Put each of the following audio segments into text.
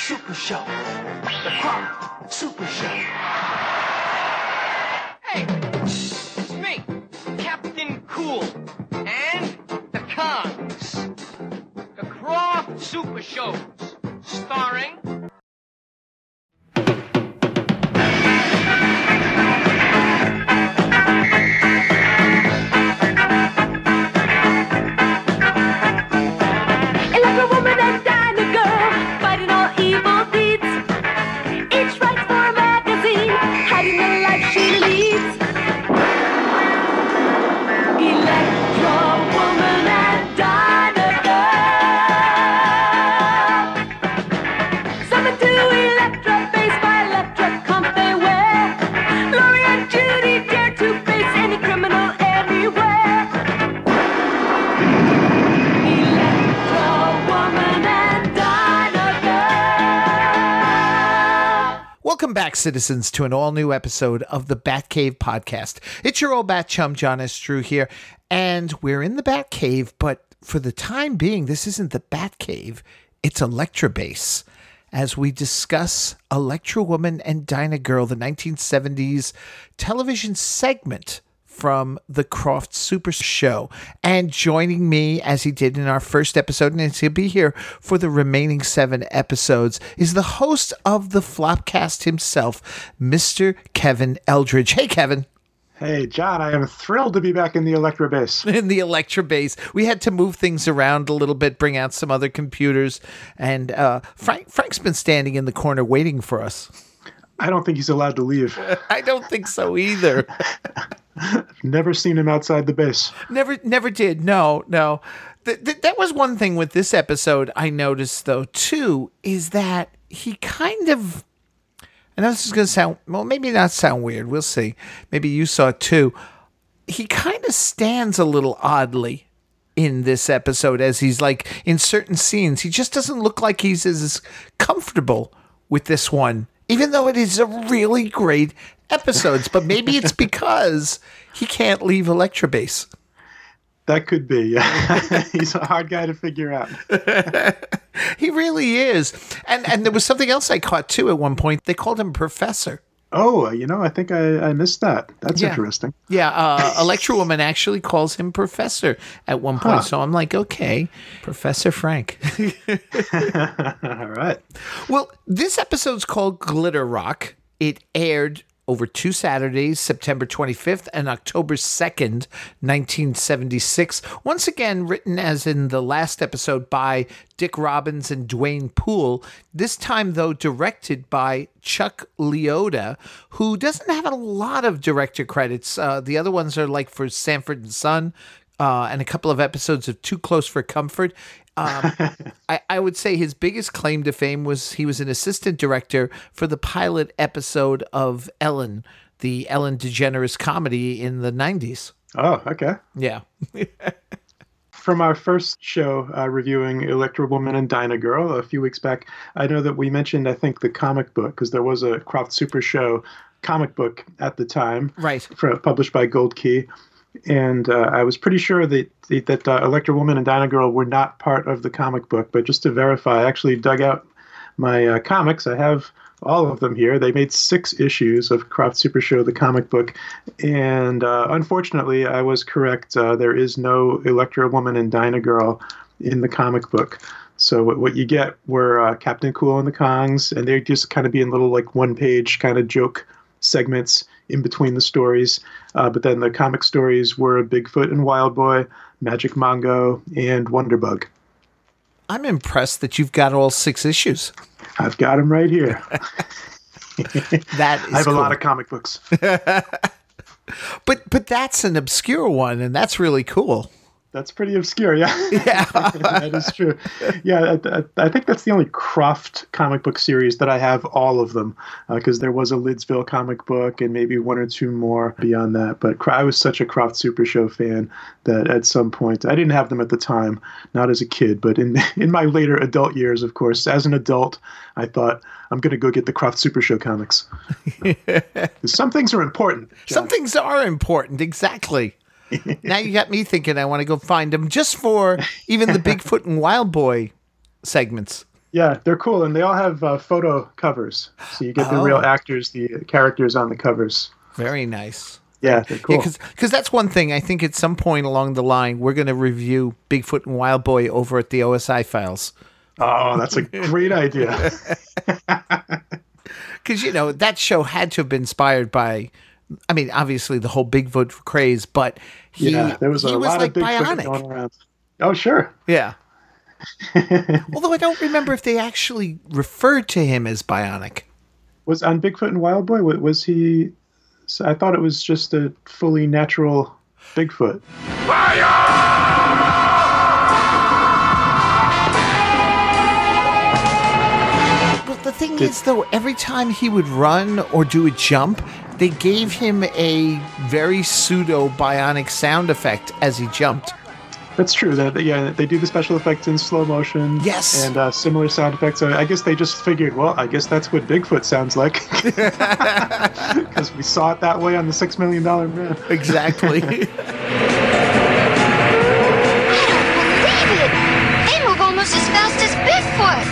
Super Show. The Croft Super Show. Hey, it's me, Captain Cool, and the Kongs. The Croft Super Shows, starring... Electra Woman and Dyna Girl, fighting all evil deeds. Each writes for a magazine, hiding the life she leads. Electra Woman and Dyna Girl. Summon to Electra-Base by Electra, come they wear. Laurie and Judy dare to face any criminal anywhere. Welcome back, citizens, to an all-new episode of the Batcave podcast. It's your old bat chum, John S. Drew here, and we're in the Batcave, but for the time being, this isn't the Batcave, it's Electra-Base, as we discuss Electra Woman and Dyna Girl, the 1970s television segment from the Croft Super Show. And joining me, as he did in our first episode, and he'll be here for the remaining 7 episodes, is the host of the Flopcast himself, Mr. Kevin Eldridge. Hey, Kevin. Hey, John, I am thrilled to be back in the Electra-Base. In the Electra-Base. We had to move things around a little bit, bring out some other computers, and Frank's been standing in the corner waiting for us. I don't think he's allowed to leave. I don't think so either. I've never seen him outside the base. Never did. No. That was one thing with this episode I noticed, though, too, is that he kind of, I know this is going to sound, well, maybe not sound weird. We'll see.Maybe you saw it, too. He kind of stands a little oddly in this episode as he's like in certain scenes. He just doesn't look like he's as comfortable with this one, even though it is a really great episodes, but maybe it's because he can't leave Electra-Base. That could be. Yeah. He's a hard guy to figure out. He really is. And there was something else I caught, too, at one point. They called him Professor. Oh, I think I missed that. That's interesting. Yeah, Electra Woman actually calls him Professor at one point. So I'm like, okay, Professor Frank. All right. Well, this episode's called Glitter Rock. It aired over 2 Saturdays, September 25th and October 2nd, 1976. Once again, written as in the last episode by Dick Robbins and Dwayne Poole. This time, though, directed by Chuck Liotta, who doesn't have a lot of director credits. The other ones are like for Sanford and Son and a couple of episodes of Too Close for Comfort. I would say his biggest claim to fame was he was an assistant director for the pilot episode of Ellen, the Ellen DeGeneres comedy in the 90s. Oh, okay. Yeah. From our first show reviewing Electra Woman and Dyna Girl a few weeks back, I know that we mentioned, I think, the comic book, because there was a Croft Super Show comic book at the time. Right. Published by Gold Key. And I was pretty sure that Electra Woman and Dyna Girl were not part of the comic book. But just to verify, I actually dug out my comics. I have all of them here. They made 6 issues of Croft Super Show, the comic book. And unfortunately, I was correct. There is no Electra Woman and Dyna Girl in the comic book. So what you get were Captain Cool and the Kongs, and they're just kind of being little like one-page kind of joke segments in between the stories. But then the comic stories were Bigfoot and Wild Boy, Magic Mongo, and Wonderbug. I'm impressed that you've got all 6 issues. I've got them right here. That is I have cool. a lot of comic books. But that's an obscure one, and that's really cool. That's pretty obscure, yeah. Yeah. That is true. Yeah, I think that's the only Croft comic book series that I have all of them, because there was a Lidsville comic book and maybe 1 or 2 more beyond that. But I was such a Croft Super Show fan that at some point, I didn't have them at the time, not as a kid, but in my later adult years, of course. As an adult, I thought, I'm going to go get the Croft Super Show comics. Some things are important, John. Some things are important, exactly. Now you got me thinking I want to go find them just for even the Bigfoot and Wild Boy segments. Yeah, they're cool, and they all have photo covers, so you get the real actors, the characters on the covers. Very nice. Yeah, they're cool. Yeah, because that's one thing. I think at some point along the line, we're going to review Bigfoot and Wild Boy over at the OSI Files. Oh, that's a great idea. Because, that show had to have been inspired by, I mean, obviously the whole Bigfoot craze, but there was a lot of Bigfoot bionic. going around. Oh, sure. Yeah. Although I don't remember if they actually referred to him as bionic. Was on Bigfoot and Wild Boy, was he... So I thought it was just a fully natural Bigfoot. Well, the thing is, though, every time he would run or do a jump, they gave him a very pseudo-bionic sound effect as he jumped. That's true. They do the special effects in slow motion. Yes. And similar sound effects. So I guess they just figured, well, I guess that's what Bigfoot sounds like. Because we saw it that way on the $6 Million Man. Exactly. I don't believe it! They move almost as fast as Bigfoot!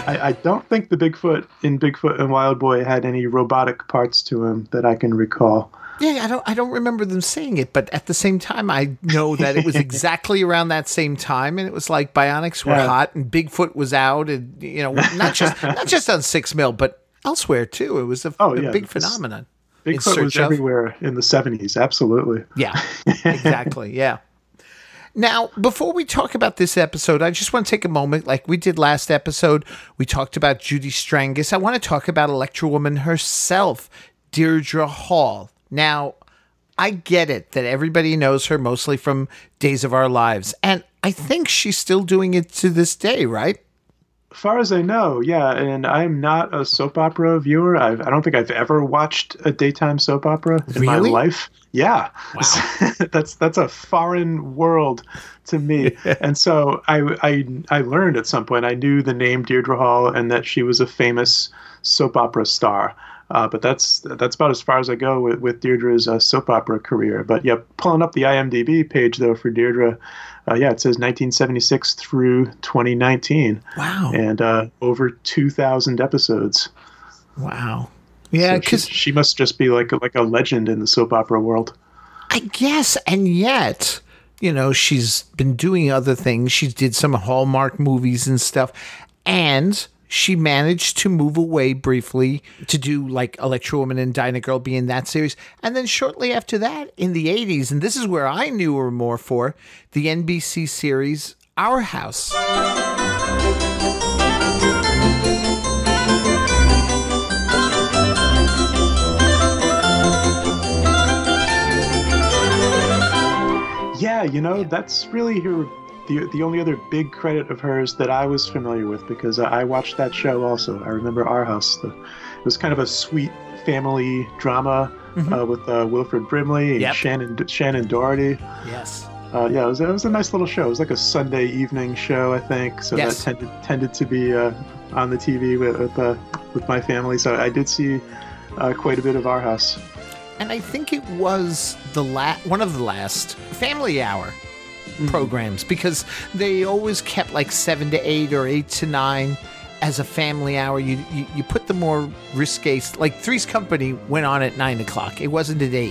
I don't think the Bigfoot in Bigfoot and Wild Boy had any robotic parts to him that I can recall. Yeah, I don't remember them saying it, but at the same time, I know that it was exactly around that same time, and it was like bionics were hot, and Bigfoot was out, and not just on 6 Mil, but elsewhere too. It was a big phenomenon. Bigfoot was everywhere in the 70s, absolutely. Yeah, exactly. Yeah. Now, before we talk about this episode, I just want to take a moment, like we did last episode. We talked about Judy Strangis. I want to talk about Electra Woman herself, Deirdre Hall. Now, I get it that everybody knows her mostly from Days of Our Lives, and I think she's still doing it to this day, right? As far as I know, yeah, and I'm not a soap opera viewer. I don't think I've ever watched a daytime soap opera in my life. Yeah. Wow. That's a foreign world to me. And so I learned at some point, I knew the name Deirdre Hall and that she was a famous soap opera star. But that's about as far as I go with Deirdre's soap opera career. But yeah, pulling up the IMDb page though for Deirdre, it says 1976 through 2019. Wow. And over 2,000 episodes. Wow. Yeah, because so she must just be like a legend in the soap opera world. I guess, and yet, she's been doing other things. She did some Hallmark movies and stuff, and she managed to move away briefly to do like Electra Woman and Dyna Girl, be in that series. And then shortly after that, in the 80s, and this is where I knew her more for, the NBC series Our House. Yeah, that's really her... The only other big credit of hers that I was familiar with, because I watched that show also. I remember Our House. It was kind of a sweet family drama with Wilfred Brimley and Shannon Doherty. Yes. It was a nice little show. It was like a Sunday evening show, I think. So that tended to be on the TV with my family. So I did see quite a bit of Our House. And I think it was one of the last Family Hour programs, because they always kept like 7 to 8 or 8 to 9 as a family hour. You put the more risque, like Three's Company went on at 9 o'clock. It wasn't at 8.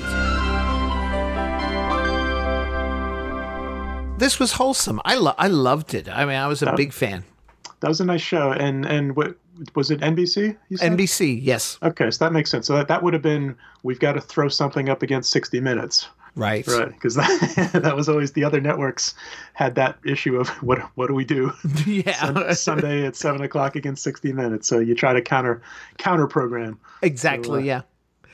This was wholesome. I loved it. I mean, I was a big fan. That was a nice show. And what was it, NBC? You said? NBC, yes. Okay, so that makes sense. So that would have been, we've got to throw something up against 60 Minutes. Right. Because that was always, the other networks had that issue of what do we do? Yeah. Sunday at 7 o'clock against 60 Minutes. So you try to counter program. Exactly. So, yeah.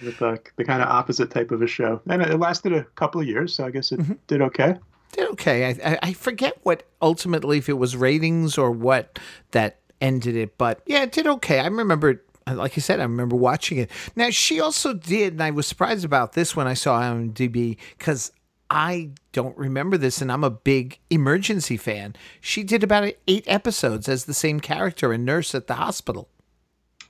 With the kind of opposite type of a show, and it lasted a couple of years, so I guess it did okay. Did okay. I forget what ultimately, if it was ratings or what that ended it, but yeah, it did okay. I remember, like you said, I remember watching it. Now, she also did, and I was surprised about this when I saw IMDb, because I don't remember this, and I'm a big Emergency fan. She did about 8 episodes as the same character, a nurse at the hospital.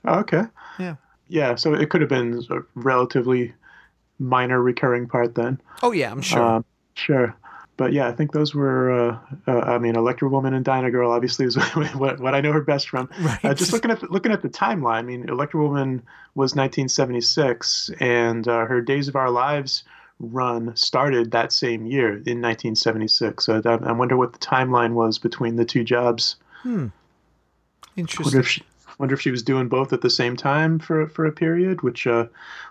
Oh, okay. Yeah. Yeah, so it could have been a relatively minor recurring part then. Oh, yeah, I'm sure. Sure. But yeah, I think those were. I mean, Electra Woman and Dyna Girl obviously is what I know her best from. Right. Just looking at the timeline. I mean, Electra Woman was 1976, and her Days of Our Lives run started that same year in 1976. So I wonder what the timeline was between the two jobs. Interesting. Wonder if she was doing both at the same time for a period, which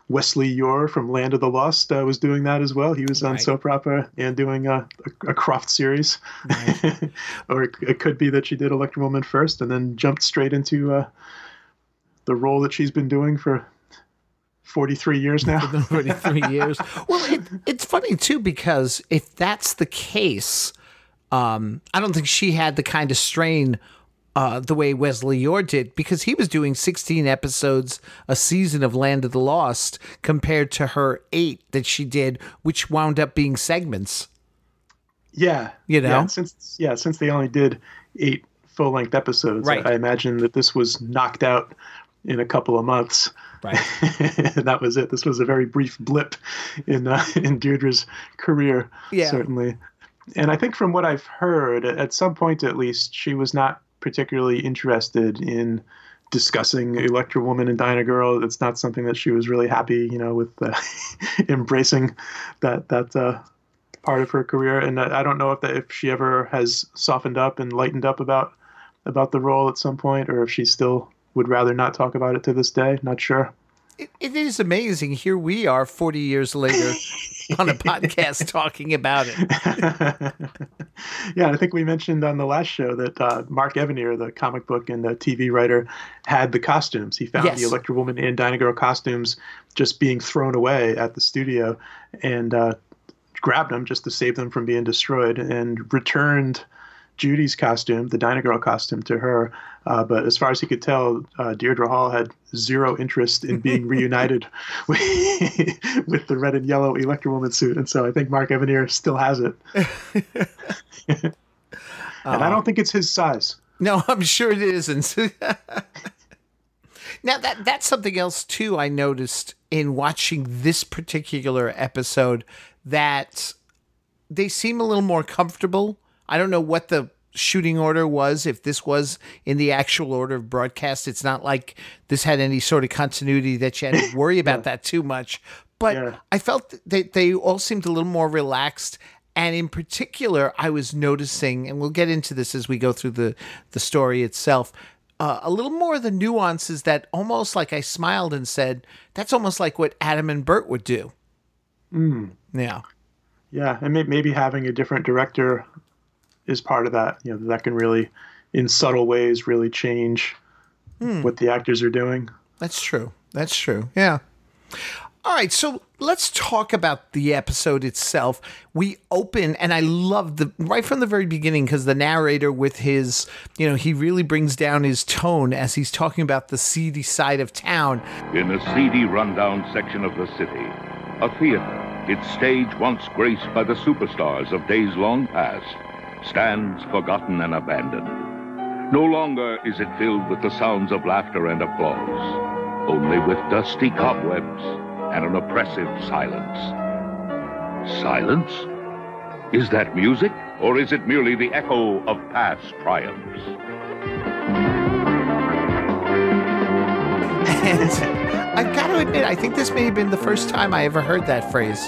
Wesley Ure from Land of the Lost was doing that as well. He was on soap opera and doing a Croft series. Right. Or it could be that she did Electra Woman first and then jumped straight into the role that she's been doing for 43 years now. 43 years. Well, it's funny, too, because if that's the case, I don't think she had the kind of strain the way Wesley Ure did, because he was doing 16 episodes a season of Land of the Lost compared to her 8 that she did, which wound up being segments. Yeah. You know? Since they only did 8 full-length episodes, right. I imagine that this was knocked out in a couple of months. Right. That was it. This was a very brief blip in Deirdre's career, certainly. And I think from what I've heard, at some point at least, she was not particularly interested in discussing Electra Woman and Dyna Girl. It's not something that she was really happy, with embracing that part of her career. And I don't know if she ever has softened up and lightened up about the role at some point, or if she still would rather not talk about it to this day. Not sure. It is amazing. Here we are 40 years later on a podcast talking about it. Yeah, I think we mentioned on the last show that Mark Evanier, the comic book and the TV writer, had the costumes. He found the Electra Woman and Dyna Girl costumes just being thrown away at the studio, and grabbed them just to save them from being destroyed, and returned Judy's costume, the Dyna Girl costume, to her. But as far as he could tell, Deirdre Hall had zero interest in being reunited with the red and yellow Electra Woman suit. And so I think Mark Evanier still has it. And I don't think it's his size. No, I'm sure it isn't. Now, that's something else, too, I noticed in watching this particular episode, that they seem a little more comfortable. I don't know what the shooting order was, if this was in the actual order of broadcast. It's not like this had any sort of continuity that you had to worry about that too much. But I felt that they all seemed a little more relaxed. And in particular, I was noticing, and we'll get into this as we go through the story itself, a little more of the nuances that almost like I smiled and said, that's almost like what Adam and Burt would do. Yeah. Yeah, and maybe having a different director is part of that. That can really, in subtle ways, really change what the actors are doing. That's true. Yeah. All right, so let's talk about the episode itself. We open, and I love right from the very beginning, because the narrator with his, he really brings down his tone as he's talking about the seedy side of town. In a seedy, rundown section of the city, a theater, its stage once graced by the superstars of days long past, stands forgotten and abandoned. No longer is it filled with the sounds of laughter and applause, only with dusty cobwebs and an oppressive silence. Silence? Is that music, or is it merely the echo of past triumphs? And I've got to admit, I think this may have been the first time I ever heard that phrase.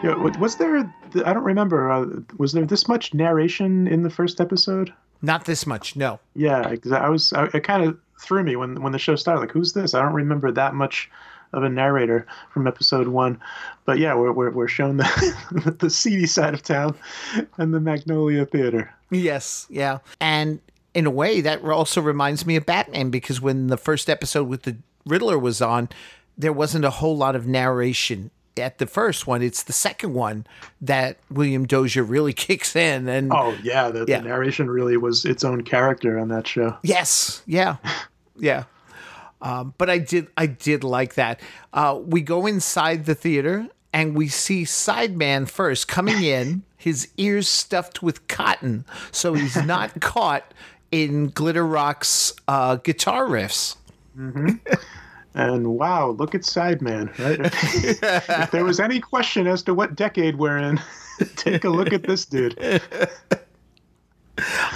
Yeah, was there? I don't remember. Was there this much narration in the first episode? Not this much, no. Yeah, it kind of threw me when the show started. Like, who's this? I don't remember that much of a narrator from episode 1. But yeah, we're shown the seedy side of town and the Magnolia Theater. Yes, yeah, and in a way that also reminds me of Batman, because when the first episode with the Riddler was on, there wasn't a whole lot of narration at the first one. It's the second one that William Dozier really kicks in. And the narration really was its own character on that show. Yes, yeah. But I did like that. We go inside the theater and we see Sideman first coming in, his ears stuffed with cotton, so he's not caught in Glitter Rock's guitar riffs. Mm-hmm. And wow, look at Sideman, right? If there was any question as to what decade we're in, Take a look at this dude.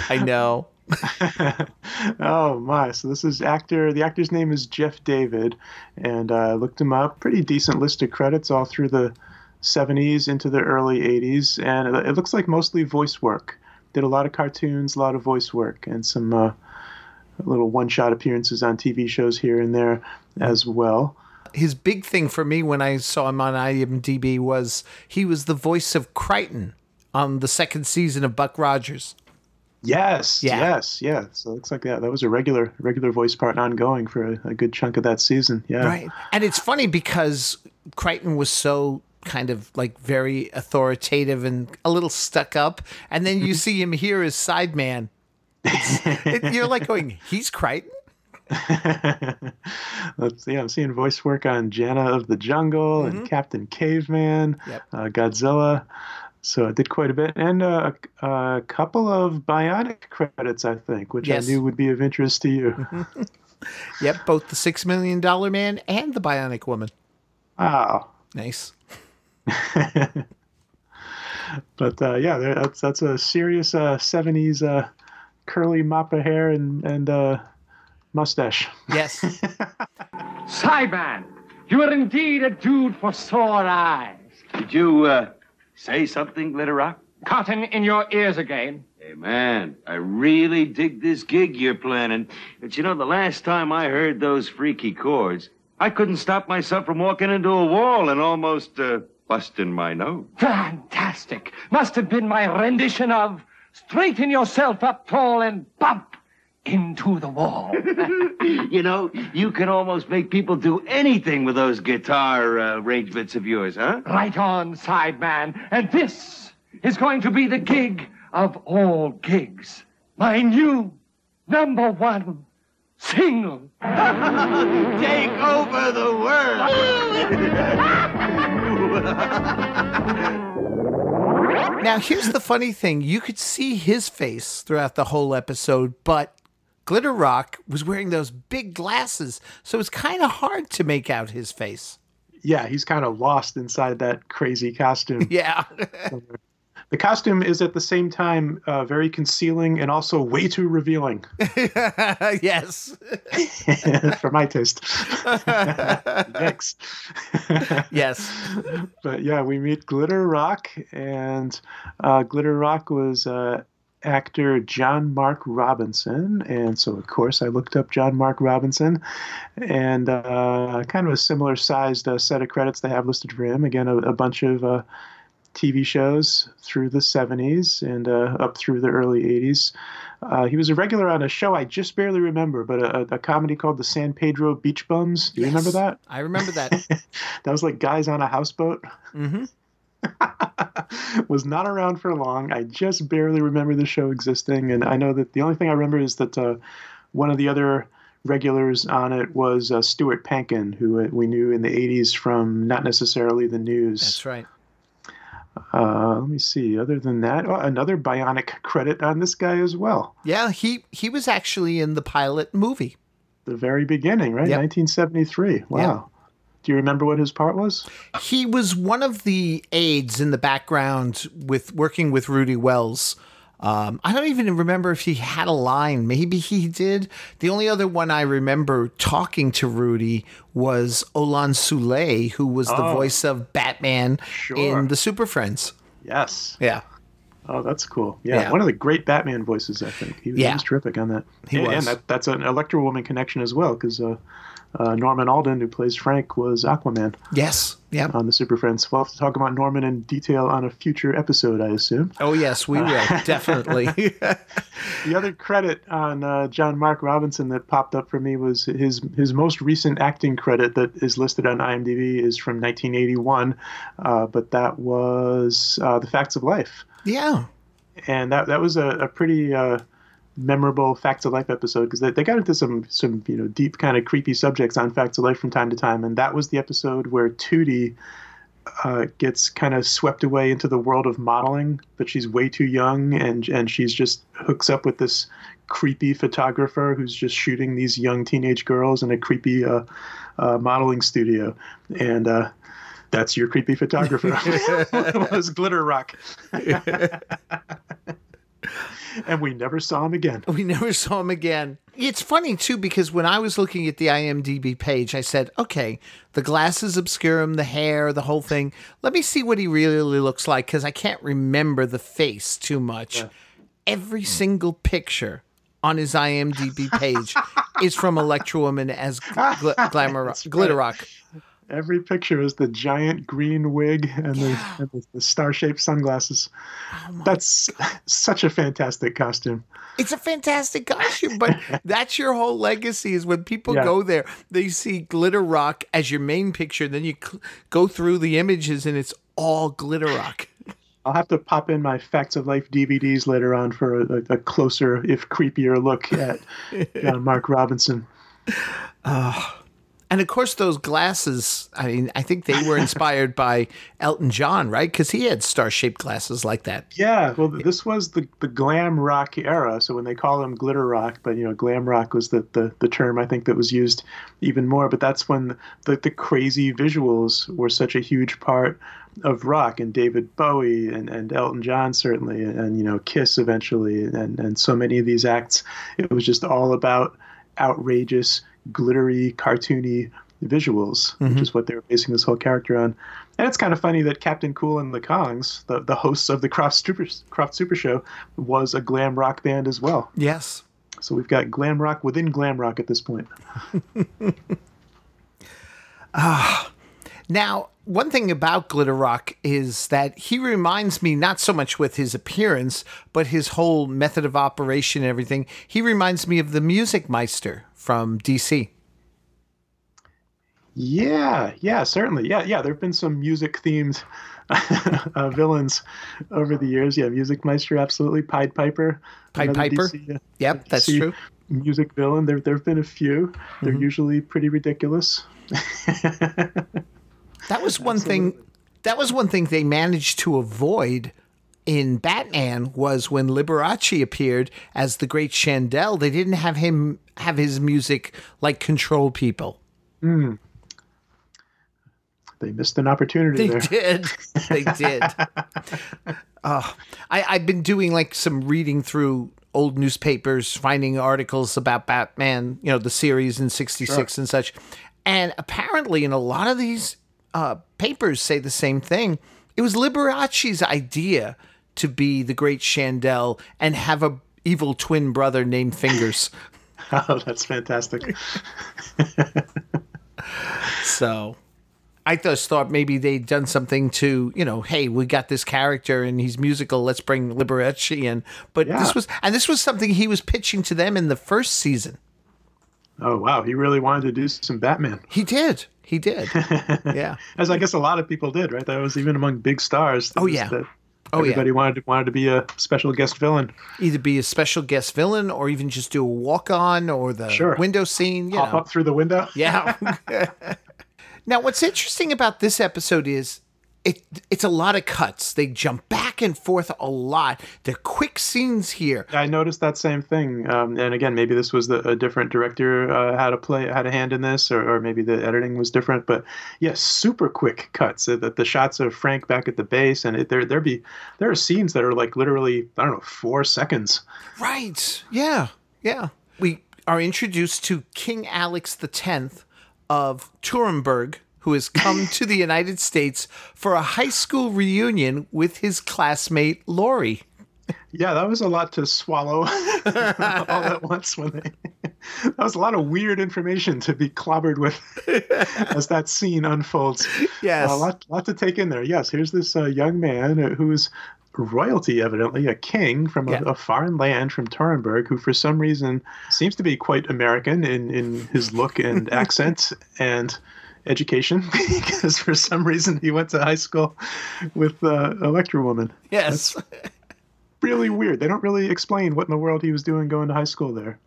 I know. Oh my! So this is actor. The actor's name is Jeff David, and I looked him up. Pretty decent list of credits all through the 70s into the early 80s, and it looks like mostly voice work. Did a lot of cartoons, a lot of voice work, and some little one-shot appearances on TV shows here and there as well. His big thing for me when I saw him on IMDb was he was the voice of Crichton on the second season of Buck Rogers. Yes, Yeah. yes, yeah. So it looks like that was a regular voice part ongoing for a good chunk of that season. Yeah. Right. And it's funny because Crichton was so kind of like very authoritative and a little stuck up. And then you see him here as Sideman. You're like going, he's Crichton? I'm seeing voice work on Jana of the Jungle and Captain Caveman, Godzilla. So I did quite a bit, and a couple of Bionic credits, I think, which I knew would be of interest to you. Yep, both the $6 Million Man and the Bionic Woman. Wow. Nice. But that's a serious 70s curly mop of hair and mustache. Yes. Sideman, you are indeed a dude for sore eyes. Did you say something, Glitter Rock? Cotton in your ears again. Hey, man, I really dig this gig you're planning. But you know, the last time I heard those freaky chords, I couldn't stop myself from walking into a wall and almost busting my nose. Fantastic. Must have been my rendition of Straighten Yourself Up Tall and Bump into the Wall. You know, you can almost make people do anything with those guitar arrangements of yours, huh? Right on, Sideman. And this is going to be the gig of all gigs. My new #1 single. Take over the world. Now, here's the funny thing. You could see his face throughout the whole episode, but Glitter Rock was wearing those big glasses, so it's kind of hard to make out his face. Yeah, he's kind of lost inside that crazy costume. Yeah. The costume is at the same time very concealing and also way too revealing. Yes. For my taste. Yikes. Yes. But yeah, we meet Glitter Rock, and Glitter Rock was actor John Mark Robinson. And so, of course, I looked up John Mark Robinson, and kind of a similar sized set of credits they have listed for him. Again, a bunch of TV shows through the 70s and up through the early 80s. He was a regular on a show I just barely remember, but a comedy called the San Pedro Beach Bums. Do you remember that? I remember that. That was like guys on a houseboat. Mm-hmm. Was not around for long. I just barely remember the show existing, and I know that the only thing I remember is that one of the other regulars on it was Stuart Pankin, who we knew in the 80s from not necessarily the news. That's right. Let me see. Other than that, another Bionic credit on this guy as well. Yeah, he was actually in the pilot movie. The very beginning, right? Yep. 1973. Wow. Yep. Do you remember what his part was? He was one of the aides in the background working with Rudy Wells. I don't even remember if he had a line. Maybe he did. The only other one I remember talking to Rudy was Olan Soule, who was the voice of Batman in the Super Friends. Yes. Yeah. Oh, that's cool. Yeah, one of the great Batman voices, I think. He was terrific on that. He was. And that's an Electra Woman connection as well, because Norman Alden, who plays Frank, was Aquaman. Yes. Yeah. On the Super Friends. We'll have to talk about Norman in detail on a future episode, I assume. Oh, yes, we will. Definitely. The other credit on John Mark Robinson that popped up for me was his most recent acting credit that is listed on IMDb is from 1981, but that was The Facts of Life. Yeah. And that was a pretty memorable Facts of Life episode, because they got into some deep kind of creepy subjects on Facts of Life from time to time, and that was the episode where Tootie gets kind of swept away into the world of modeling, but she's way too young, and she's just hooks up with this creepy photographer who's just shooting these young teenage girls in a creepy modeling studio. And That's your creepy photographer. Was Glitter Rock. And we never saw him again. We never saw him again. It's funny, too, because when I was looking at the IMDb page, I said, okay, the glasses obscure him, the hair, the whole thing. Let me see what he really looks like, because I can't remember the face too much. Yeah. Every single picture on his IMDb page is from Electra Woman as Glitter Rock. Every picture is the giant green wig and the star-shaped sunglasses. Oh, that's such a fantastic costume. It's a fantastic costume, but that's your whole legacy is when people go there, they see Glitter Rock as your main picture, then you go through the images and it's all Glitter Rock. I'll have to pop in my Facts of Life DVDs later on for a closer, if creepier, look at Mark Robinson. And of course, those glasses, I mean, I think they were inspired by Elton John, right? Because he had star-shaped glasses like that. Yeah, well, this was the glam rock era. So when they call them glitter rock, but, glam rock was the term I think that was used even more. But that's when the crazy visuals were such a huge part of rock, and David Bowie and Elton John certainly, and Kiss eventually, and so many of these acts. It was just all about outrageous, glittery, cartoony visuals, which is what they were basing this whole character on. And it's kind of funny that Captain Cool and the Kongs, the hosts of the Croft Super Show, was a glam rock band as well. Yes. So we've got glam rock within glam rock at this point. Now, one thing about Glitter Rock is that he reminds me, not so much with his appearance, but his whole method of operation and everything. He reminds me of the Music Meister from DC. Yeah, certainly. Yeah. There have been some music-themed villains over the years. Yeah, Music Meister, absolutely. Pied Piper. DC, yep, that's true. Music villain. There have been a few. They're usually pretty ridiculous. That was one thing. That was one thing they managed to avoid in Batman, was when Liberace appeared as the Great Chandel. They didn't have him have his music like control people. They missed an opportunity. They did. They did. I've been doing like some reading through old newspapers, finding articles about Batman, the series in '66 and such. And apparently, in a lot of these papers say the same thing. It was Liberace's idea to be the Great Chandel and have a evil twin brother named Fingers. Oh, that's fantastic. So I just thought maybe they'd done something to, hey, we got this character and he's musical, let's bring Liberace in. But this was something he was pitching to them in the first season. Oh, wow. He really wanted to do some Batman. He did. Yeah. As I guess a lot of people did, right? That was even among big stars. Everybody wanted to be a special guest villain. Either be a special guest villain or even just do a walk-on or the window scene. Pop up through the window. Yeah. Now, what's interesting about this episode is it's a lot of cuts. They jump back and forth a lot. They're quick scenes here. I noticed that same thing. And again, maybe this was a different director had a hand in this, or maybe the editing was different. But yes, super quick cuts. The shots of Frank back at the base, and there are scenes that are like literally, 4 seconds. Right. Yeah. We are introduced to King Alex X of Turenberg, who has come to the United States for a high school reunion with his classmate, Laurie. Yeah, that was a lot to swallow all at once. That was a lot of weird information to be clobbered with as that scene unfolds. Yes. A lot to take in there. Yes, here's this young man who is royalty, evidently, a king from a foreign land from Turenberg, who for some reason seems to be quite American in his look and accent and education, because for some reason he went to high school with Electra Woman. Yes. That's really weird. They don't really explain what in the world he was doing going to high school there.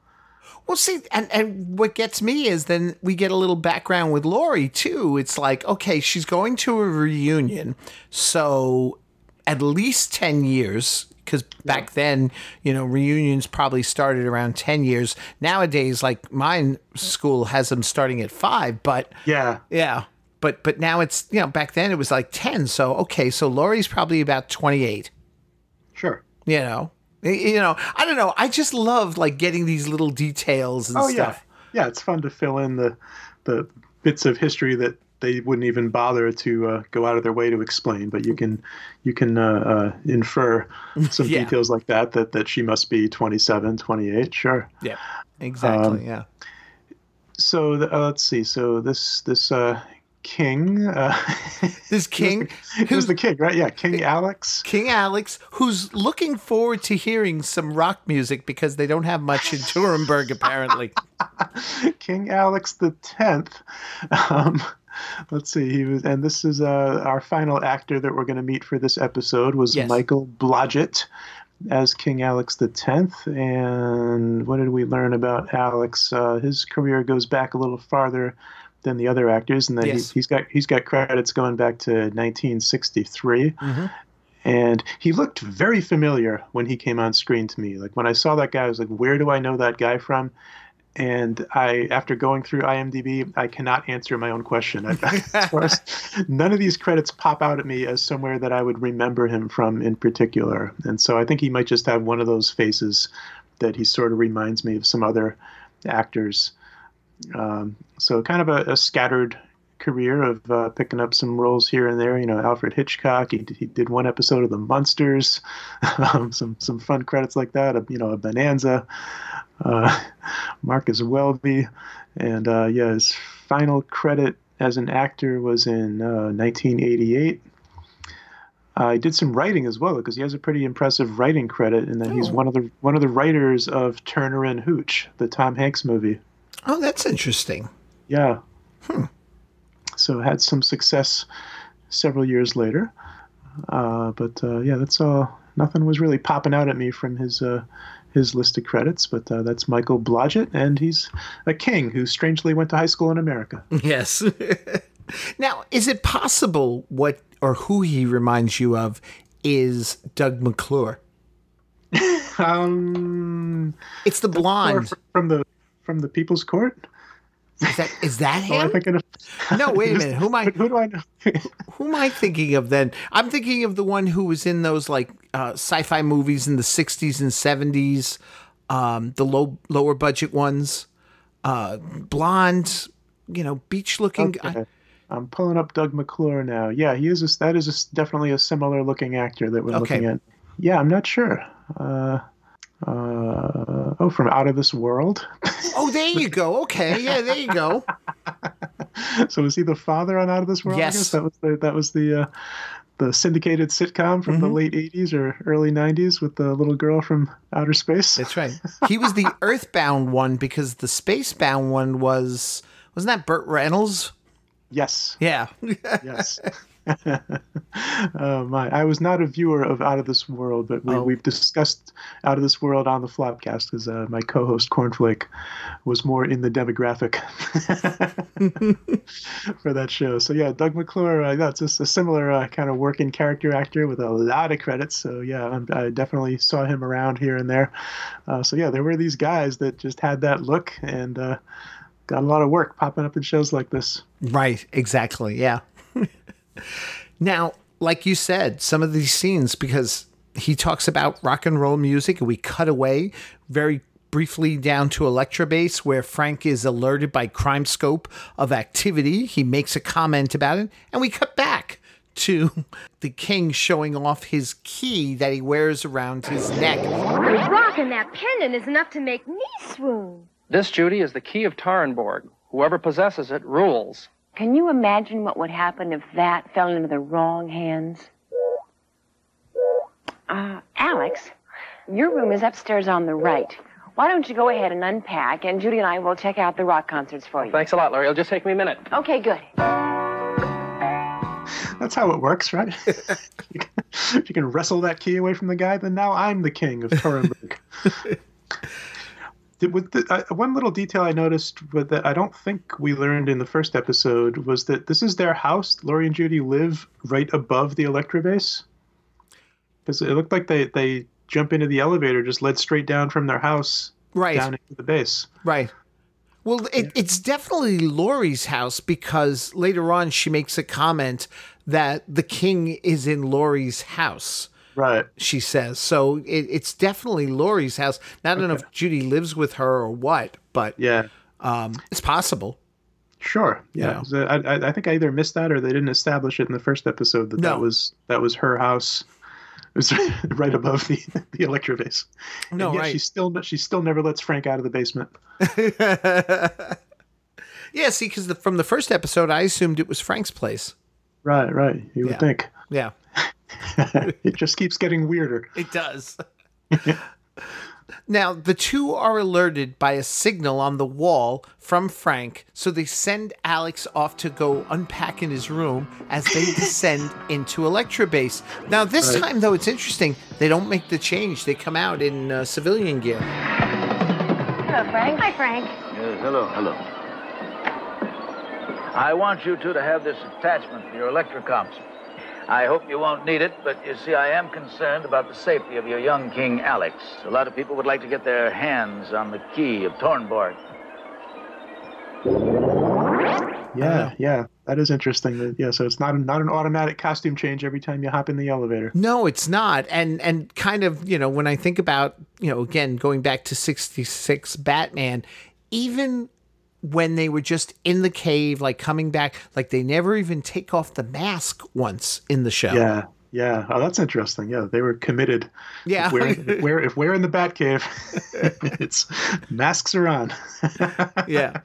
Well, see, and what gets me is then we get a little background with Laurie, too. It's like, okay, she's going to a reunion, so at least 10 years, because back then, reunions probably started around 10 years. Nowadays, like mine school has them starting at 5, but... Yeah. But now it's, back then it was like 10. So, okay, so Laurie's probably about 28. Sure. I don't know. I just love like getting these little details and stuff. Yeah, it's fun to fill in the bits of history that they wouldn't even bother to go out of their way to explain, but you can infer some details like that she must be 27, 28. Sure. Yeah, exactly. Yeah. So let's see. So this king, this king, who's the king, right? Yeah, King Alex. King Alex, who's looking forward to hearing some rock music because they don't have much in Nuremberg, apparently. King Alex the 10th. Let's see. He was, and this is our final actor that we're going to meet for this episode was Michael Blodgett as King Alex the 10th. And what did we learn about Alex? His career goes back a little farther than the other actors, and then he's got credits going back to 1963. Mm-hmm. And he looked very familiar when he came on screen to me. Like when I saw that guy, I was like, where do I know that guy from? And after going through IMDb, I cannot answer my own question. None of these credits pop out at me as somewhere that I would remember him from in particular. And so I think he might just have one of those faces that he sort of reminds me of some other actors. So kind of a scattered career of picking up some roles here and there. Alfred Hitchcock. He did one episode of The Munsters. Some fun credits like that. A Bonanza. Marcus Welby, and his final credit as an actor was in 1988. He did some writing as well because he has a pretty impressive writing credit, and then he's one of the writers of Turner and Hooch, the Tom Hanks movie. Oh, that's interesting. Yeah. So had some success several years later, but that's all. Nothing was really popping out at me from his list of credits, but that's Michael Blodgett, and he's a king who strangely went to high school in America. Yes. Now, is it possible what or who he reminds you of is Doug McClure? It's the blonde from the People's Court. Is that him? No, wait a minute. Who do I know? Who am I thinking of then? I'm thinking of the one who was in those like sci-fi movies in the 60s and 70s, the lower budget ones, blonde, beach looking. Okay. I'm pulling up Doug McClure now. Yeah, that is definitely a similar looking actor that we're looking at. Yeah, I'm not sure. From Out of This World. Oh, there you go. Okay, yeah, there you go. So was he the father on Out of This World? Yes, I guess that was the syndicated sitcom from the late 80s or early 90s with the little girl from outer space. That's right. He was the Earthbound one because the Spacebound one wasn't that Burt Reynolds? Yes. Yeah. Yes. I was not a viewer of Out of This World, but we've discussed Out of This World on the Flopcast because my co-host Cornflake was more in the demographic for that show. So yeah, Doug McClure, that's just a similar kind of working character actor with a lot of credits. So yeah, I definitely saw him around here and there. So yeah, there were these guys that just had that look and got a lot of work popping up in shows like this. Right, exactly, yeah. Now, like you said, some of these scenes, because he talks about rock and roll music, and we cut away very briefly down to Electra-Base, where Frank is alerted by Crime Scope of activity. He makes a comment about it, and we cut back to the king showing off his key that he wears around his neck. The rock in that pendant is enough to make me swoon. This, Judy, is the key of Tarenborg. Whoever possesses it rules. Can you imagine what would happen if that fell into the wrong hands? Alex, your room is upstairs on the right. Why don't you go ahead and unpack, and Judy and I will check out the rock concerts for you. Thanks a lot, Larry. It'll just take me a minute. Okay, good. That's how it works, right? If you can wrestle that key away from the guy, then now I'm the king of Nuremberg. One little detail I noticed that I don't think we learned in the first episode was that this is their house. Laurie and Judy live right above the Electra-Base. Because it looked like they jump into the elevator, just led straight down from their house down into the base. Right. Well, it's definitely Laurie's house because later on she makes a comment that the king is in Laurie's house. Right. She says. So it's definitely Laurie's house. Now, I don't know if Judy lives with her or what, but it's possible. Sure. Yeah. I think I either missed that or they didn't establish it in the first episode that was her house. It was right above the Electra-Base. No, right. She still never lets Frank out of the basement. Yeah, see, because from the first episode, I assumed it was Frank's place. Right. You would think. Yeah. It just keeps getting weirder. It does. Now, the two are alerted by a signal on the wall from Frank, so they send Alex off to go unpack in his room as they descend into Electra-Base. Now, this time, though, it's interesting. They don't make the change. They come out in civilian gear. Hello, Frank. Hi, Frank. Yes, hello. I want you two to have this attachment for your Electra-Comps. I hope you won't need it, but you see, I am concerned about the safety of your young king, Alex. A lot of people would like to get their hands on the key of Tornborg. Yeah, that is interesting. Yeah, so it's not an automatic costume change every time you hop in the elevator. No, it's not. And kind of, when I think about, again, going back to 66 Batman, even when they were just in the cave, like coming back, like they never even take off the mask once in the show. Yeah. Oh, that's interesting. Yeah, they were committed. Yeah. If we're in the Batcave, it's masks are on. Yeah.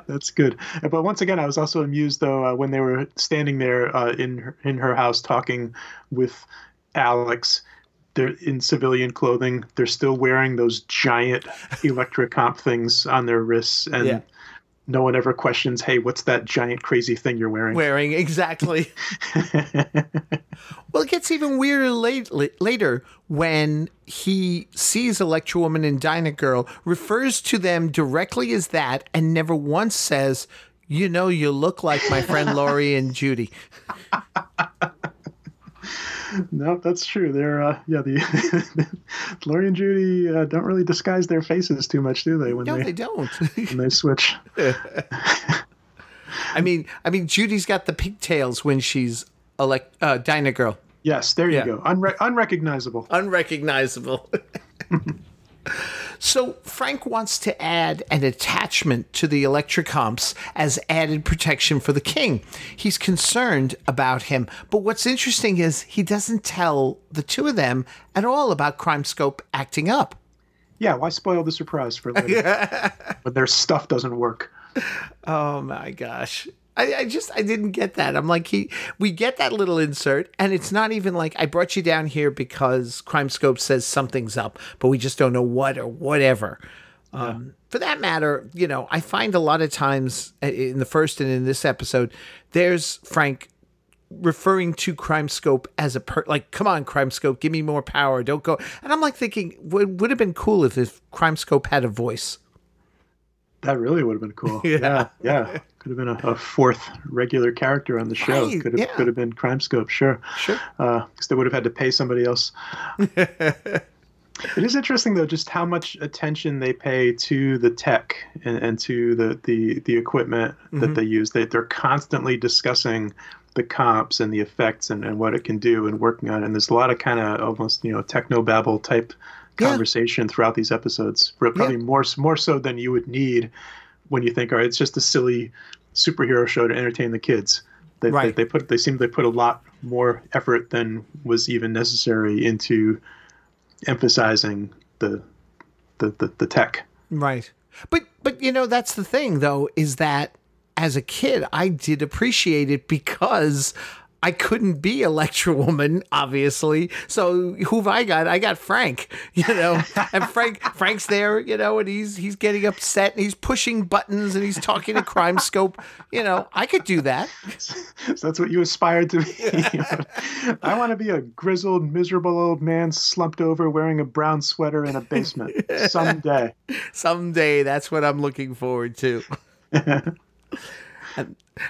That's good. But once again, I was also amused though when they were standing there in her house talking with Alex. They're in civilian clothing. They're still wearing those giant Electra-Comp things on their wrists, and no one ever questions, "Hey, what's that giant crazy thing you're wearing?" Exactly. Well, it gets even weirder later when he sees Electra Woman and Dyna Girl, refers to them directly as that, and never once says, "You look like my friend Laurie and Judy." No, that's true. They're the Laurie and Judy don't really disguise their faces too much, do they? They don't. When they switch. I mean, Judy's got the pigtails when she's Dyna Girl. Yes, there you go. Unrecognizable. Unrecognizable. So Frank wants to add an attachment to the Electra-Comps as added protection for the king. He's concerned about him. But what's interesting is he doesn't tell the two of them at all about CrimeScope acting up. Yeah, why spoil the surprise for later? But their stuff doesn't work. Oh my gosh. I didn't get that. I'm like, we get that little insert, and it's not even like I brought you down here because CrimeScope says something's up, but we just don't know what or whatever. For that matter, I find a lot of times in the first and in this episode, there's Frank referring to CrimeScope as like, come on, CrimeScope, give me more power. Don't go. And I'm like thinking, would have been cool if CrimeScope had a voice. That really would have been cool. Yeah. Could have been a fourth regular character on the show. Right, could have been CrimeScope, sure. Because they would have had to pay somebody else. It is interesting, though, just how much attention they pay to the tech and to the equipment that they use. They're constantly discussing the comps and the effects and what it can do and working on it. And there's a lot of kind of almost, technobabble type conversation throughout these episodes. Probably more so than you would need when you think, all right, it's just a silly superhero show to entertain the kids. They seem to put a lot more effort than was even necessary into emphasizing the tech. Right. But that's the thing though, is that as a kid I did appreciate it because I couldn't be Electra Woman, obviously. So who have I got? I got Frank, and Frank's there, and he's getting upset and he's pushing buttons and he's talking to CrimeScope. I could do that. So that's what you aspired to be. I want to be a grizzled, miserable old man slumped over wearing a brown sweater in a basement someday. Someday, that's what I'm looking forward to.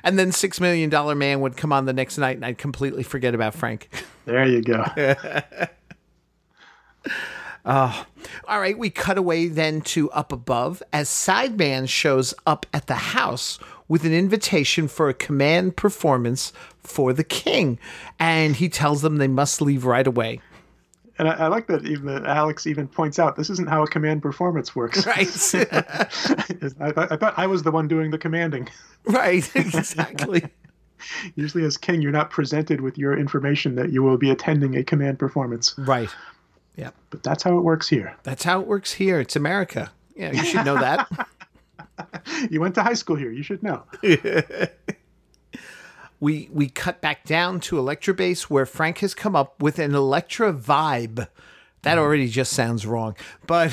And then $6 Million Man would come on the next night and I'd completely forget about Frank. There you go. All right, we cut away then to up above as Sideman shows up at the house with an invitation for a command performance for the king. And he tells them they must leave right away. And I like that even Alex even points out this isn't how a command performance works. Right. I thought I was the one doing the commanding. Right, exactly. Usually as king, you're not presented with your information that you will be attending a command performance. Right. Yeah. But that's how it works here. That's how it works here. It's America. Yeah, you should know that. You went to high school here. You should know. We cut back down to Electra-Base where Frank has come up with an Electra vibe. That already just sounds wrong. But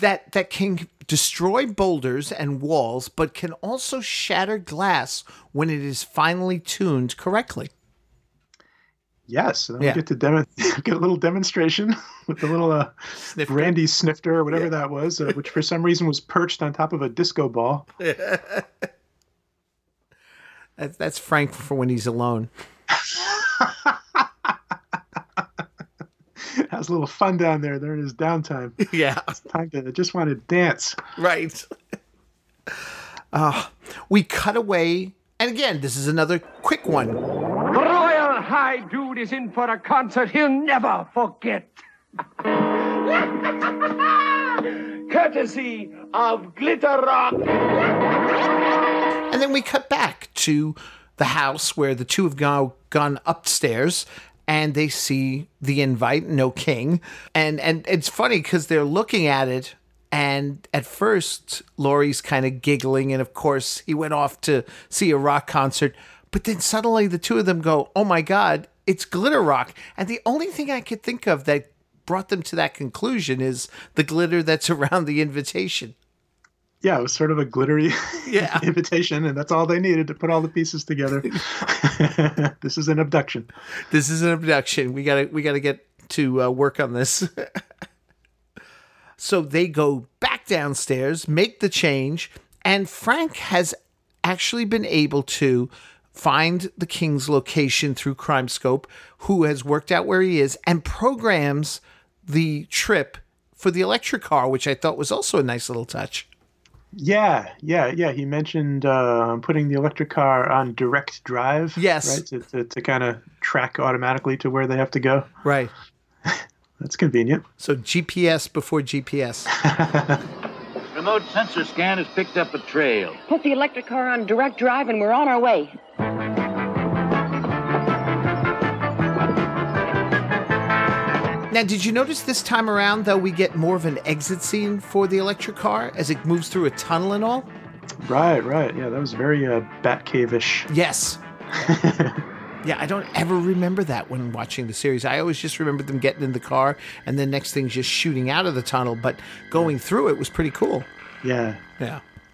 that can destroy boulders and walls, but can also shatter glass when it is finally tuned correctly. Yes, and then we get to get a little demonstration with the little brandy snifter or whatever that was, which for some reason was perched on top of a disco ball. That's Frank for when he's alone. Has a little fun down there during his downtime. Yeah. It's time to just want to dance. Right. We cut away. And again, this is another quick one. The Royal High Dude is in for a concert he'll never forget. Courtesy of Glitter Rock. And then we cut back to the house where the two have gone upstairs and they see the invite, no king. And it's funny because they're looking at it. And at first, Laurie's kind of giggling. And of course, he went off to see a rock concert. But then suddenly the two of them go, oh my God, it's glitter rock. And the only thing I could think of that brought them to that conclusion is the glitter that's around the invitation. Yeah, it was sort of a glittery invitation, and that's all they needed to put all the pieces together. This is an abduction. This is an abduction. We gotta get to work on this. So they go back downstairs, make the change, and Frank has actually been able to find the king's location through CrimeScope, who has worked out where he is, and programs the trip for the Electra car, which I thought was also a nice little touch. Yeah. He mentioned putting the electric car on direct drive. Yes. Right, to kind of track automatically to where they have to go. Right. That's convenient. So GPS before GPS. Remote sensor scan has picked up a trail. Put the electric car on direct drive and we're on our way. Now, did you notice this time around, though, we get more of an exit scene for the electric car as it moves through a tunnel and all? Right. Yeah, that was very Batcave-ish. Yes. Yeah, I don't ever remember that when watching the series. I always just remember them getting in the car and then next thing just shooting out of the tunnel. But going through it was pretty cool. Yeah.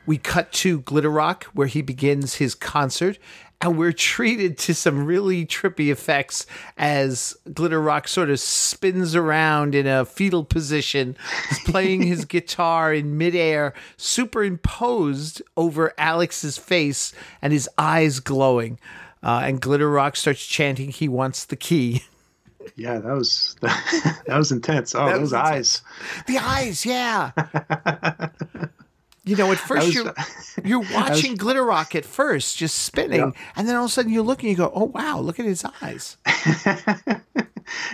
We cut to Glitter Rock where he begins his concert. And we're treated to some really trippy effects as Glitter Rock sort of spins around in a fetal position. He's playing his guitar in midair, superimposed over Alex's face and his eyes glowing. And Glitter Rock starts chanting, he wants the key. Yeah, that was intense. Oh, those eyes. The eyes, yeah. You know, at first you're watching Glitter Rock at first, just spinning, and then all of a sudden you look and you go, oh, wow, look at his eyes.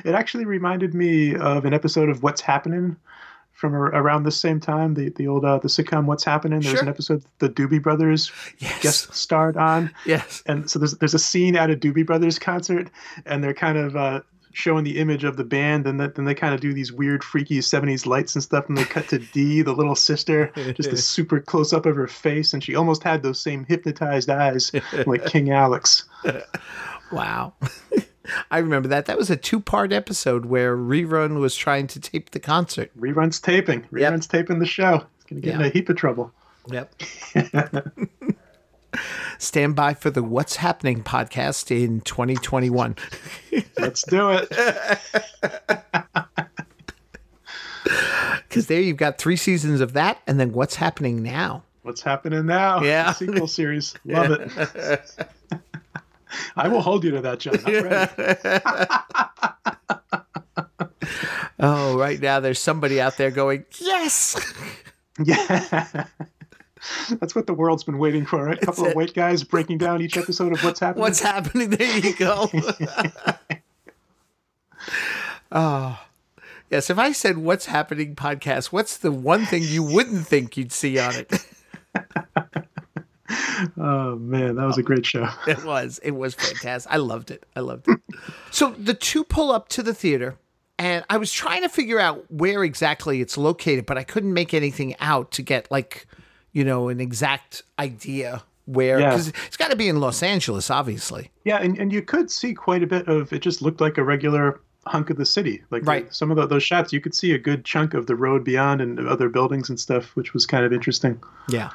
It actually reminded me of an episode of What's Happening from around the same time, the old the sitcom What's Happening. There was an episode the Doobie Brothers guest starred on. Yes. And so there's a scene at a Doobie Brothers concert, and they're kind of showing the image of the band, and then they kind of do these weird, freaky 70s lights and stuff, and they cut to Dee, the little sister, just a super close-up of her face, and she almost had those same hypnotized eyes like King Alex. Wow. I remember that. That was a 2-part episode where Rerun was trying to tape the concert. Rerun's taping the show. It's going to get in a heap of trouble. Yep. Stand by for the What's Happening podcast in 2021. Let's do it. Because there you've got 3 seasons of that, and then What's Happening Now. What's Happening Now? Yeah. The sequel series. Love it. I will hold you to that, John. I'm ready. Oh, right now there's somebody out there going, yes! Yeah. That's what the world's been waiting for, right? A couple of white guys breaking down each episode of what's happening. What's happening? There you go. Oh. Yes, if I said What's Happening podcast, what's the one thing you wouldn't think you'd see on it? Oh, man, that was a great show. It was. It was fantastic. I loved it. So the two pull up to the theater, and I was trying to figure out where exactly it's located, but I couldn't make anything out to get, like, you know, an exact idea where. Because it's got to be in Los Angeles, obviously. Yeah, and you could see quite a bit of, it just looked like a regular hunk of the city. Like some of those shots, you could see a good chunk of the road beyond and other buildings and stuff, which was kind of interesting. Yeah.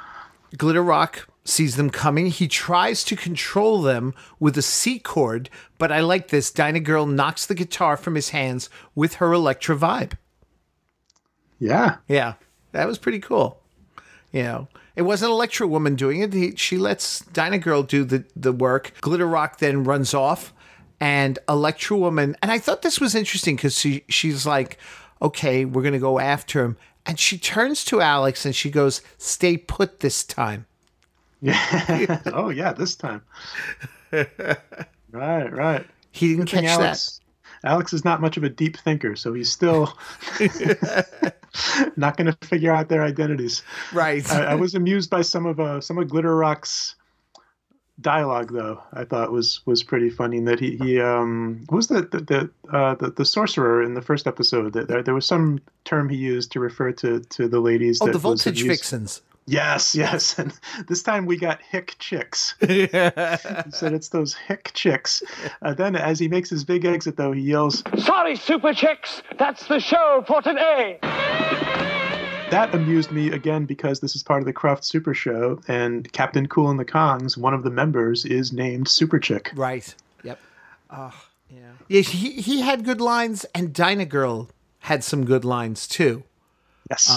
Glitter Rock sees them coming. He tries to control them with a C chord, but I like this. Dyna Girl knocks the guitar from his hands with her Electra vibe. Yeah. Yeah. That was pretty cool. You know, it wasn't Electra Woman doing it. She lets Dyna Girl do the work. Glitter Rock then runs off. And Electra Woman, and I thought this was interesting because she's like, okay, we're going to go after him. And she turns to Alex and she goes, stay put this time. Yeah. Oh, yeah, this time. Right. He didn't catch that. Alex is not much of a deep thinker, so he's still not going to figure out their identities. Right. I was amused by some of Glitter Rock's dialogue, though. I thought was pretty funny. That he was the sorcerer in the first episode. There was some term he used to refer to the ladies. Oh, the voltage vixens. Yes. And this time we got hick chicks. He said it's those hick chicks. Then as he makes his big exit, though, he yells, "Sorry, Super Chicks, that's the show for today." That amused me, again, because this is part of the Croft Super Show, and Captain Cool and the Kongs, one of the members, is named Super Chick. Right. Yep. Oh, yeah. Yeah, he had good lines, and Dyna Girl had some good lines, too. Yes.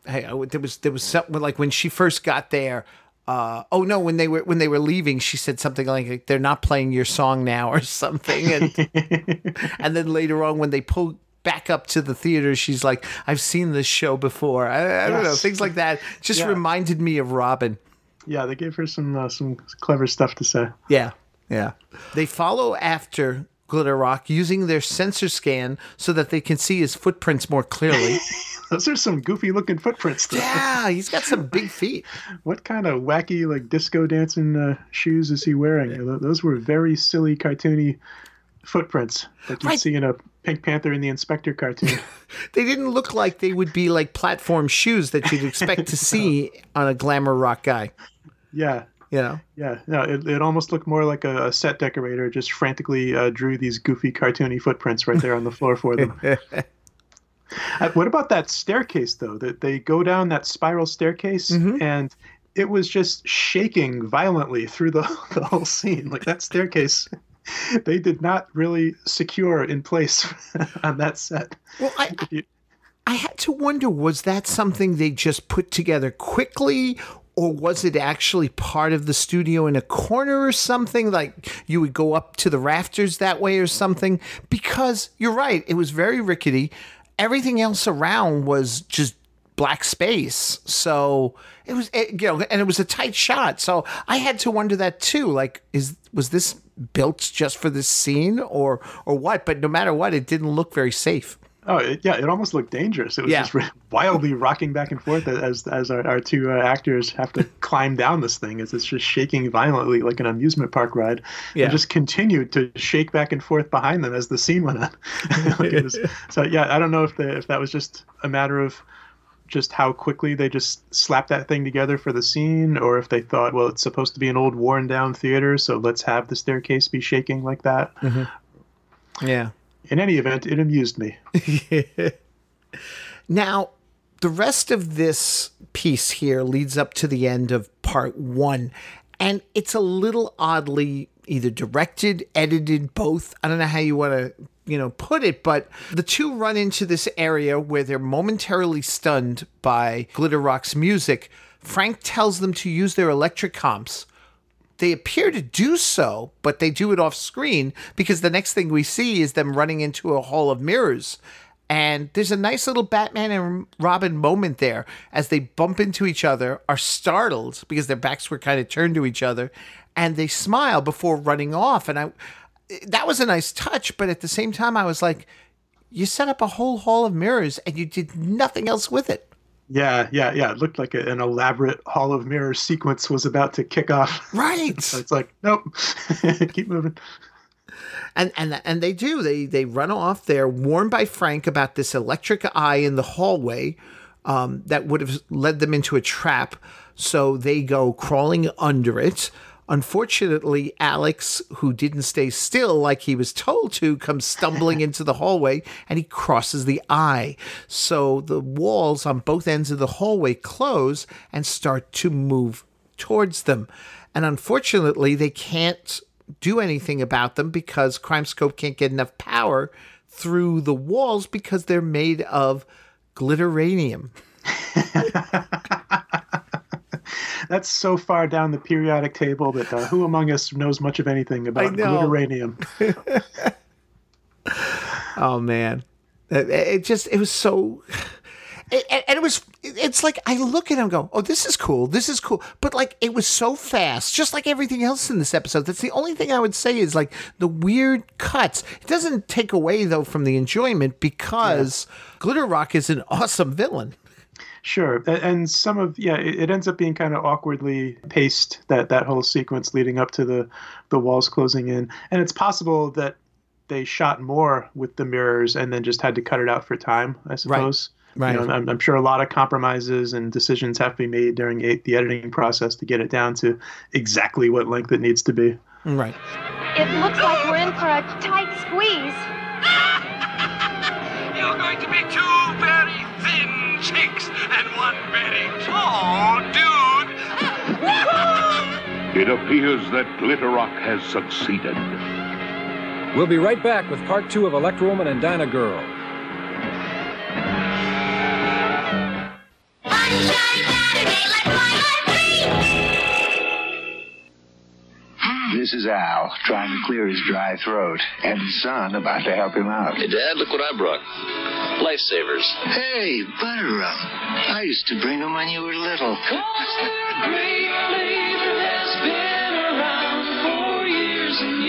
There was something, like, when she first got there, when they were leaving, she said something like, they're not playing your song now, or something, and then later on, when they pulled back up to the theater, she's like, I've seen this show before. I don't know, things like that just reminded me of Robin. Yeah, they gave her some clever stuff to say. Yeah. They follow after Glitter Rock using their sensor scan so that they can see his footprints more clearly. Those are some goofy looking footprints, though. Yeah, he's got some big feet. What kind of wacky, like, disco dancing shoes is he wearing? Those were very silly, cartoony footprints like you'd see in a Pink Panther and the Inspector cartoon. They didn't look like they would be like platform shoes that you'd expect to see on a glamour rock guy. Yeah. You know? Yeah. No, it almost looked more like a set decorator just frantically drew these goofy cartoony footprints right there on the floor for them. What about that staircase, though? That they go down that spiral staircase, and it was just shaking violently through the whole scene. Like, that staircase, they did not really secure in place on that set. Well, I had to wonder, was that something they just put together quickly, or was it actually part of the studio in a corner or something? Like, you would go up to the rafters that way or something? Because you're right, it was very rickety. Everything else around was just black space. So it was, and it was a tight shot. So I had to wonder that too. Like, was this built just for this scene or what? But no matter what, it didn't look very safe. Oh, it almost looked dangerous. It was just wildly rocking back and forth as our two actors have to climb down this thing as it's just shaking violently like an amusement park ride. Yeah. And just continued to shake back and forth behind them as the scene went on. I don't know if that was just a matter of just how quickly they just slapped that thing together for the scene, or if they thought, well, it's supposed to be an old worn down theater, so let's have the staircase be shaking like that. Mm-hmm. Yeah. In any event, it amused me. Now, the rest of this piece here leads up to the end of part 1, and it's a little oddly either directed, edited, both. I don't know how you want to, put it, but the two run into this area where they're momentarily stunned by Glitter Rock's music. Frank tells them to use their electric comps. They appear to do so, but they do it off screen because the next thing we see is them running into a hall of mirrors. And there's a nice little Batman and Robin moment there as they bump into each other, are startled because their backs were kind of turned to each other, and they smile before running off. And that was a nice touch, but at the same time, I was like, you set up a whole hall of mirrors and you did nothing else with it. Yeah. It looked like an elaborate Hall of Mirrors sequence was about to kick off. Right. So it's like, nope, keep moving. And they do. They run off. They're warned by Frank about this electric eye in the hallway that would have led them into a trap. So they go crawling under it. Unfortunately, Alex, who didn't stay still like he was told to, comes stumbling into the hallway, and he crosses the eye. So the walls on both ends of the hallway close and start to move towards them. And unfortunately, they can't do anything about them because CrimeScope can't get enough power through the walls because they're made of glitteranium. That's so far down the periodic table that who among us knows much of anything about glitteranium? Oh man, it was so. It's like I look at it and go, oh, this is cool. But like, it was so fast, just like everything else in this episode. That's the only thing I would say is like the weird cuts. It doesn't take away though from the enjoyment because Glitter Rock is an awesome villain. Sure. And some of, it ends up being kind of awkwardly paced, that whole sequence leading up to the walls closing in. And it's possible that they shot more with the mirrors and then just had to cut it out for time, I suppose. Right. You know, I'm sure a lot of compromises and decisions have to be made during the editing process to get it down to exactly what length it needs to be. Right. It looks like we're in for a tight squeeze. You're going to be two very thin chicks and one very tall dude. It appears that Glitter Rock has succeeded. We'll be right back with part 2 of Electra Woman and Dyna Girl. This is Al, trying to clear his dry throat, and his son about to help him out. Hey, Dad, look what I brought. Lifesavers. Hey, butter rum. I used to bring them when you were little.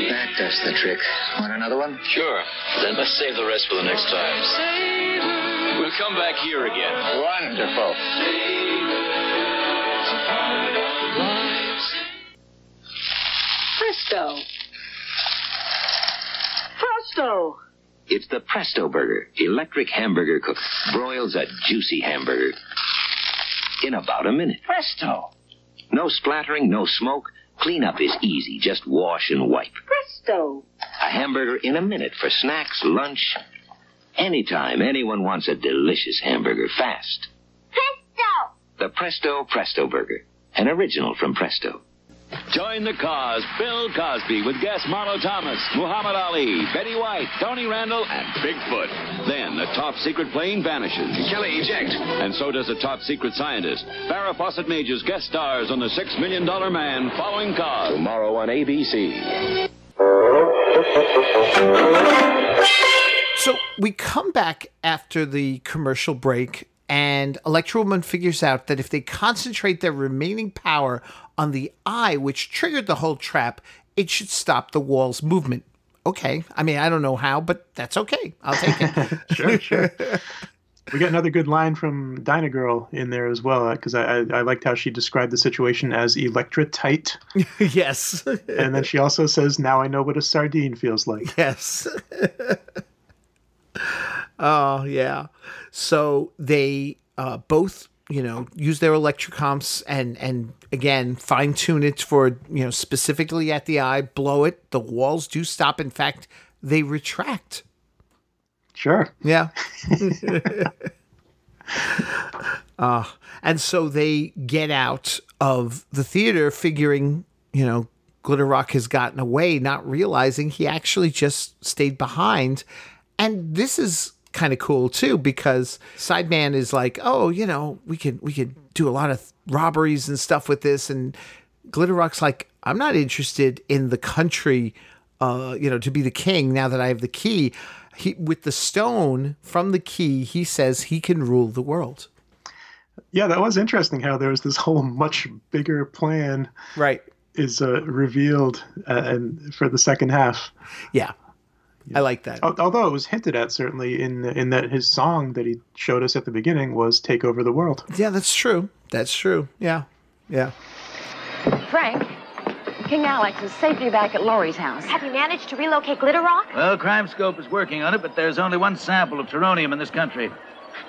That does the trick. Want another one? Sure. Then let's save the rest for the next time. We'll come back here again. Wonderful. Presto. Presto. It's the Presto Burger, electric hamburger cook. Broils a juicy hamburger in about a minute. Presto. No splattering, no smoke. Cleanup is easy. Just wash and wipe. Presto. A hamburger in a minute for snacks, lunch. Anytime anyone wants a delicious hamburger fast. Presto! The Presto Burger, an original from Presto. Join the cause. Bill Cosby with guests Marlo Thomas, Muhammad Ali, Betty White, Tony Randall, and Bigfoot. Then a top secret plane vanishes. Kelly, eject. And so does a top secret scientist. Farrah Fawcett Majors guest stars on The $6 Million Man following Cause. Tomorrow on ABC. So we come back after the commercial break, and Electra Woman figures out that if they concentrate their remaining power on the eye, which triggered the whole trap, it should stop the wall's movement. Okay. I mean, I don't know how, but that's okay. I'll take it. Sure. We got another good line from Dyna Girl in there as well, because I liked how she described the situation as Electra-tight. Yes. And then she also says, now I know what a sardine feels like. Yes. Oh, yeah. So they both, use their electrocomps and again, fine tune it for, specifically at the eye, blow it. The walls do stop. In fact, they retract. Sure. Yeah. And so they get out of the theater figuring, Glitter Rock has gotten away, not realizing he actually just stayed behind. And this is kind of cool too, because Sideman is like, oh, we could do a lot of robberies and stuff with this. And Glitter Rock's like, I'm not interested in the country, to be the king now that I have the key. with the stone from the key, he says he can rule the world. Yeah, that was interesting how there was this whole much bigger plan. Right. Is revealed and for the second half. Yeah. I like that. Although it was hinted at certainly in that his song that he showed us at the beginning was "Take Over the World." Yeah, that's true. That's true. Yeah. Yeah. Frank, King Alex is safely back at Laurie's house. Have you managed to relocate Glitter Rock? Well, Crime Scope is working on it, but there's only one sample of Turonium in this country.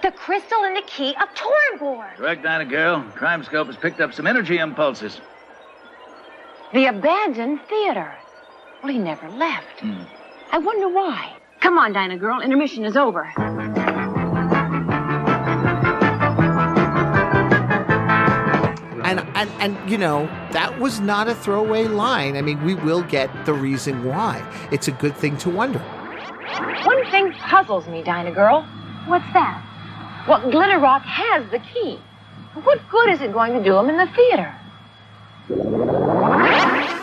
The crystal in the key of Tornborg. Correct, Dyna girl. Crime Scope has picked up some energy impulses. The abandoned theater. Well, he never left. I wonder why. Come on, Dyna girl. Intermission is over. And you know, that was not a throwaway line. I mean, we will get the reason why. It's a good thing to wonder. One thing puzzles me, Dyna girl. What's that? Well, Glitter Rock has the key. What good is it going to do him in the theater?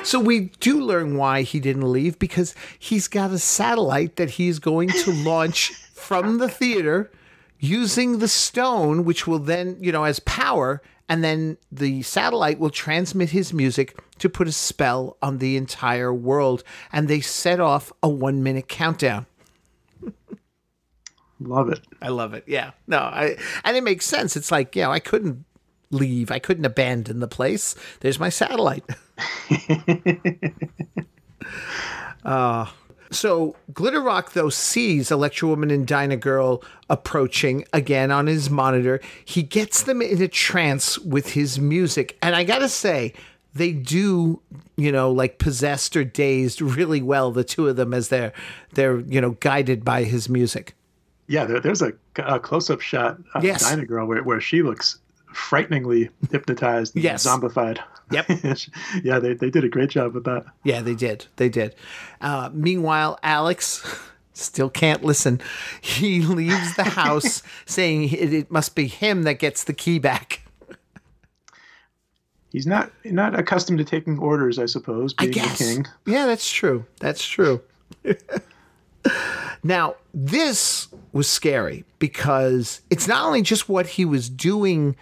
So we do learn why he didn't leave, because he's got a satellite that he's going to launch from the theater using the stone, which will then, you know, as power, and then the satellite will transmit his music to put a spell on the entire world. And they set off a 1-minute countdown. Love it. I love it. Yeah. No, and it makes sense. It's like, you know, I couldn't leave. I couldn't abandon the place. There's my satellite. So Glitter Rock, though, sees Electra Woman and Dyna Girl approaching again on his monitor. He gets them in a trance with his music. And I got to say, they do, you know, like possessed or dazed really well, the two of them, as they're you know, guided by his music. Yeah, there's a close-up shot of Yes. Dyna Girl where she looks frighteningly hypnotized and Yes. zombified. Yep. Yeah, they did a great job with that. Yeah, they did. They did. Meanwhile, Alex still can't listen. He leaves the house saying it must be him that gets the key back. He's not accustomed to taking orders, I suppose, being the king. Yeah, that's true. That's true. Now, this was scary because it's not only just what he was going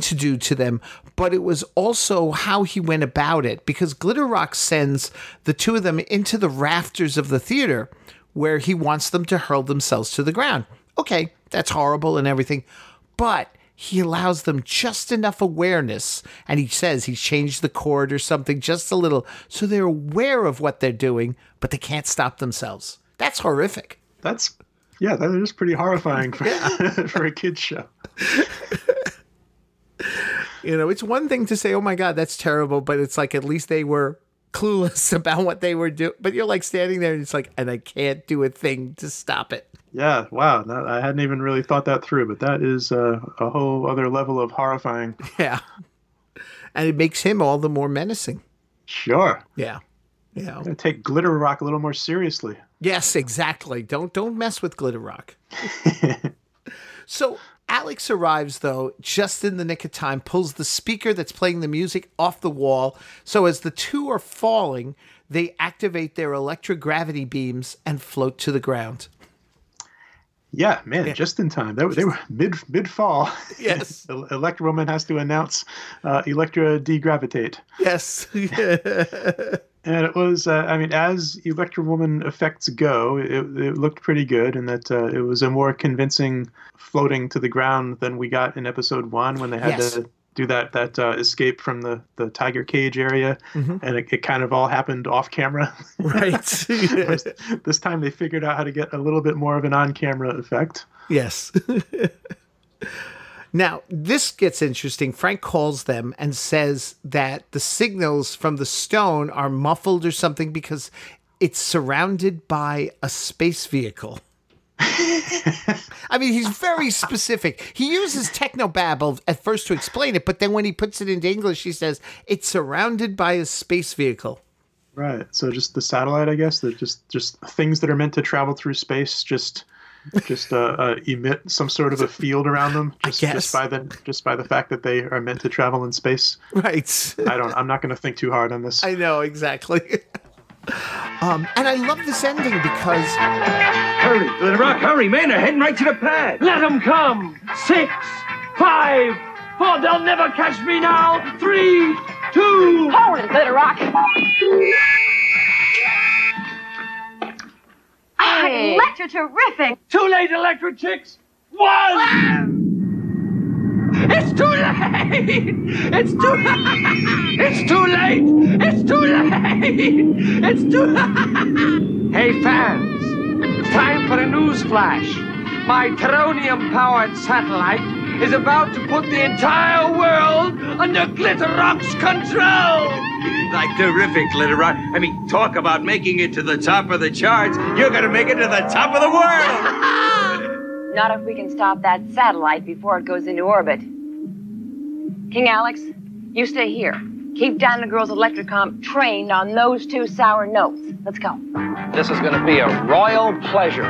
to do to them, but it was also how he went about it, because Glitter Rock sends the two of them into the rafters of the theater where he wants them to hurl themselves to the ground. Okay, that's horrible and everything, but he allows them just enough awareness, and he says he's changed the chord or something just a little, so they're aware of what they're doing, but they can't stop themselves. That's horrific. That is pretty horrifying for a kid's show. You know, it's one thing to say, oh my God, that's terrible, but it's like at least they were clueless about what they were doing. But you're like standing there and it's like, and I can't do a thing to stop it. Yeah, wow. I hadn't even really thought that through, but that is a whole other level of horrifying. Yeah. And it makes him all the more menacing. Sure. Yeah. Yeah. Gotta take Glitter Rock a little more seriously. Yes, exactly. Don't mess with Glitter Rock. So Alex arrives, though, just in the nick of time, pulls the speaker that's playing the music off the wall. So as the two are falling, they activate their electrogravity beams and float to the ground. Yeah, man, just in time. They were mid-fall. Yes. Electra Woman has to announce Electra degravitate. Yes. And it was, as Electra Woman effects go, it looked pretty good, and that it was a more convincing floating to the ground than we got in episode 1 when they had to do that escape from the tiger cage area, and it kind of all happened off camera. Right. This time they figured out how to get a little bit more of an on-camera effect. Yes. Now, this gets interesting. Frank calls them and says that the signals from the stone are muffled or something because it's surrounded by a space vehicle. I mean, he's very specific. He uses technobabble at first to explain it, but then when he puts it into English, he says it's surrounded by a space vehicle. Right. So just the satellite, I guess, that just things that are meant to travel through space, just emit some sort of a field around them, just by the fact that they are meant to travel in space. Right. I'm not going to think too hard on this. I know, exactly. And I love this ending because Hurry, Glitter Rock, hurry, man. They're heading right to the pad. Let them come. 6, 5, 4. They'll never catch me now. 3, 2. Hold it, Glitter Rock. Hey. Electra, terrific. Too late, Electra-Chicks. 1. It's too late. It's too late. It's too late. It's too late. It's too late. Hey, fans. Time for a news flash. My teronium-powered satellite is about to put the entire world under Glitter Rock's control. Like terrific, Glitter Rock. I mean, talk about making it to the top of the charts. You're going to make it to the top of the world. Not if we can stop that satellite before it goes into orbit. King Alex, you stay here. Keep Dyna Girl's Electrocom trained on those 2 sour notes. Let's go. This is going to be a royal pleasure.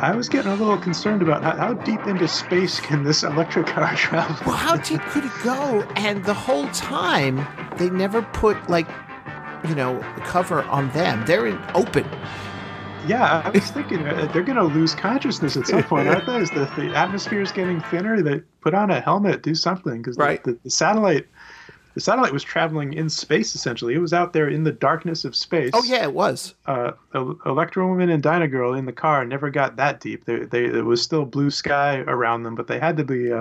I was getting a little concerned about how deep into space can this Electra car travel? Well, how deep could it go? And the whole time, they never put, a cover on them. They're in open. Yeah, I was thinking they're going to lose consciousness at some point, aren't they? As the atmosphere is getting thinner, they put on a helmet, do something, because the satellite was traveling in space, essentially. It was out there in the darkness of space. Oh, yeah, it was. Electra Woman and Dyna Girl in the car never got that deep. It was still blue sky around them, but they had to be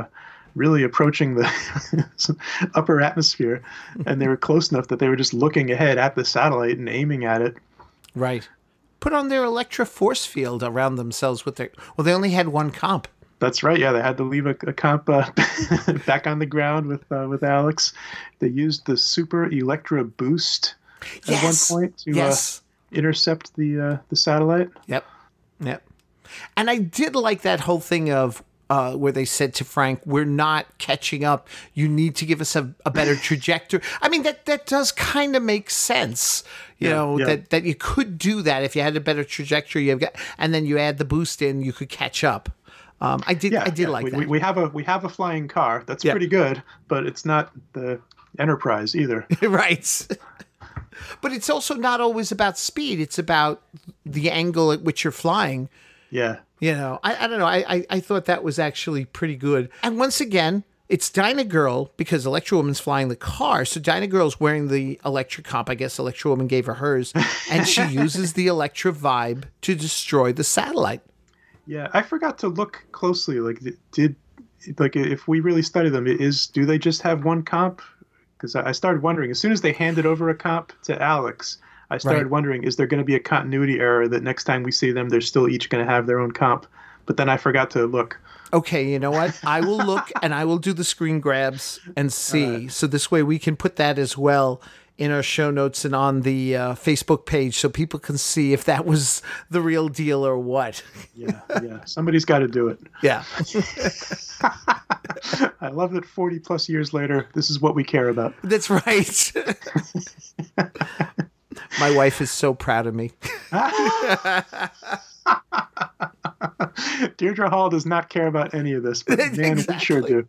really approaching the upper atmosphere, and they were close enough that they were just looking ahead at the satellite and aiming at it. Right. Put on their Electra force field around themselves with their... Well, they only had one comp. That's right. Yeah, they had to leave a comp back on the ground with Alex. They used the super Electra boost at one point to intercept the satellite. Yep. And I did like that whole thing of where they said to Frank, "We're not catching up. You need to give us a better trajectory." I mean, that does kind of make sense. You know, that you could do that if you had a better trajectory. And then you add the boost in, you could catch up. I did like that. We have a flying car. That's pretty good, but it's not the Enterprise either. Right. But it's also not always about speed. It's about the angle at which you're flying. Yeah. You know, I don't know. I thought that was actually pretty good. And once again, it's Dyna Girl, because Electra Woman's flying the car. So Dyna Girl's wearing the Electra comp. I guess Electra Woman gave her hers. And she uses the Electra vibe to destroy the satellite. Yeah, I forgot to look closely. If we really study them, do they just have one comp? Because I started wondering, as soon as they handed over a comp to Alex, I started wondering, is there going to be a continuity error that next time we see them, they're still each going to have their own comp? But then I forgot to look. Okay, you know what? I will look and I will do the screen grabs and see. So this way we can put that as well in our show notes and on the Facebook page so people can see if that was the real deal or what. Yeah. Somebody's got to do it. Yeah. I love that 40 plus years later, this is what we care about. That's right. My wife is so proud of me. Deirdre Hall does not care about any of this, but man, we sure do.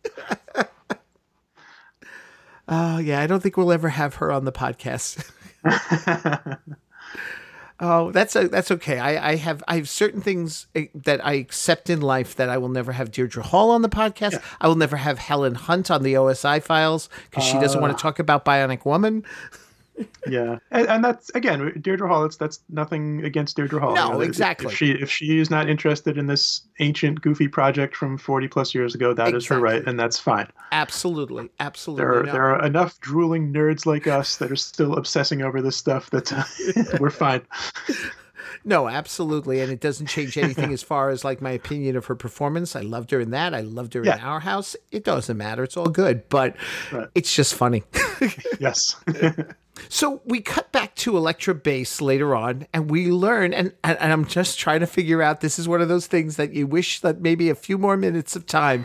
Yeah, I don't think we'll ever have her on the podcast. Oh, that's okay. I have certain things that I accept in life that I will never have Deirdre Hall on the podcast. Yeah. I will never have Helen Hunt on the OSI files because she doesn't want to talk about Bionic Woman. Yeah, and that's, again, Deirdre Hall. That's nothing against Deirdre Hall. No, exactly. If she is not interested in this ancient goofy project from 40 plus years ago, that is her right, and that's fine. Absolutely. There are enough drooling nerds like us that are still obsessing over this stuff that we're fine. No, absolutely, and it doesn't change anything as far as like my opinion of her performance. I loved her in that. I loved her in Our House. It doesn't matter. It's all good, but it's just funny. Yes. So we cut back to Electra-Base later on, and we learn, and I'm just trying to figure out, this is one of those things that you wish that maybe a few more minutes of time.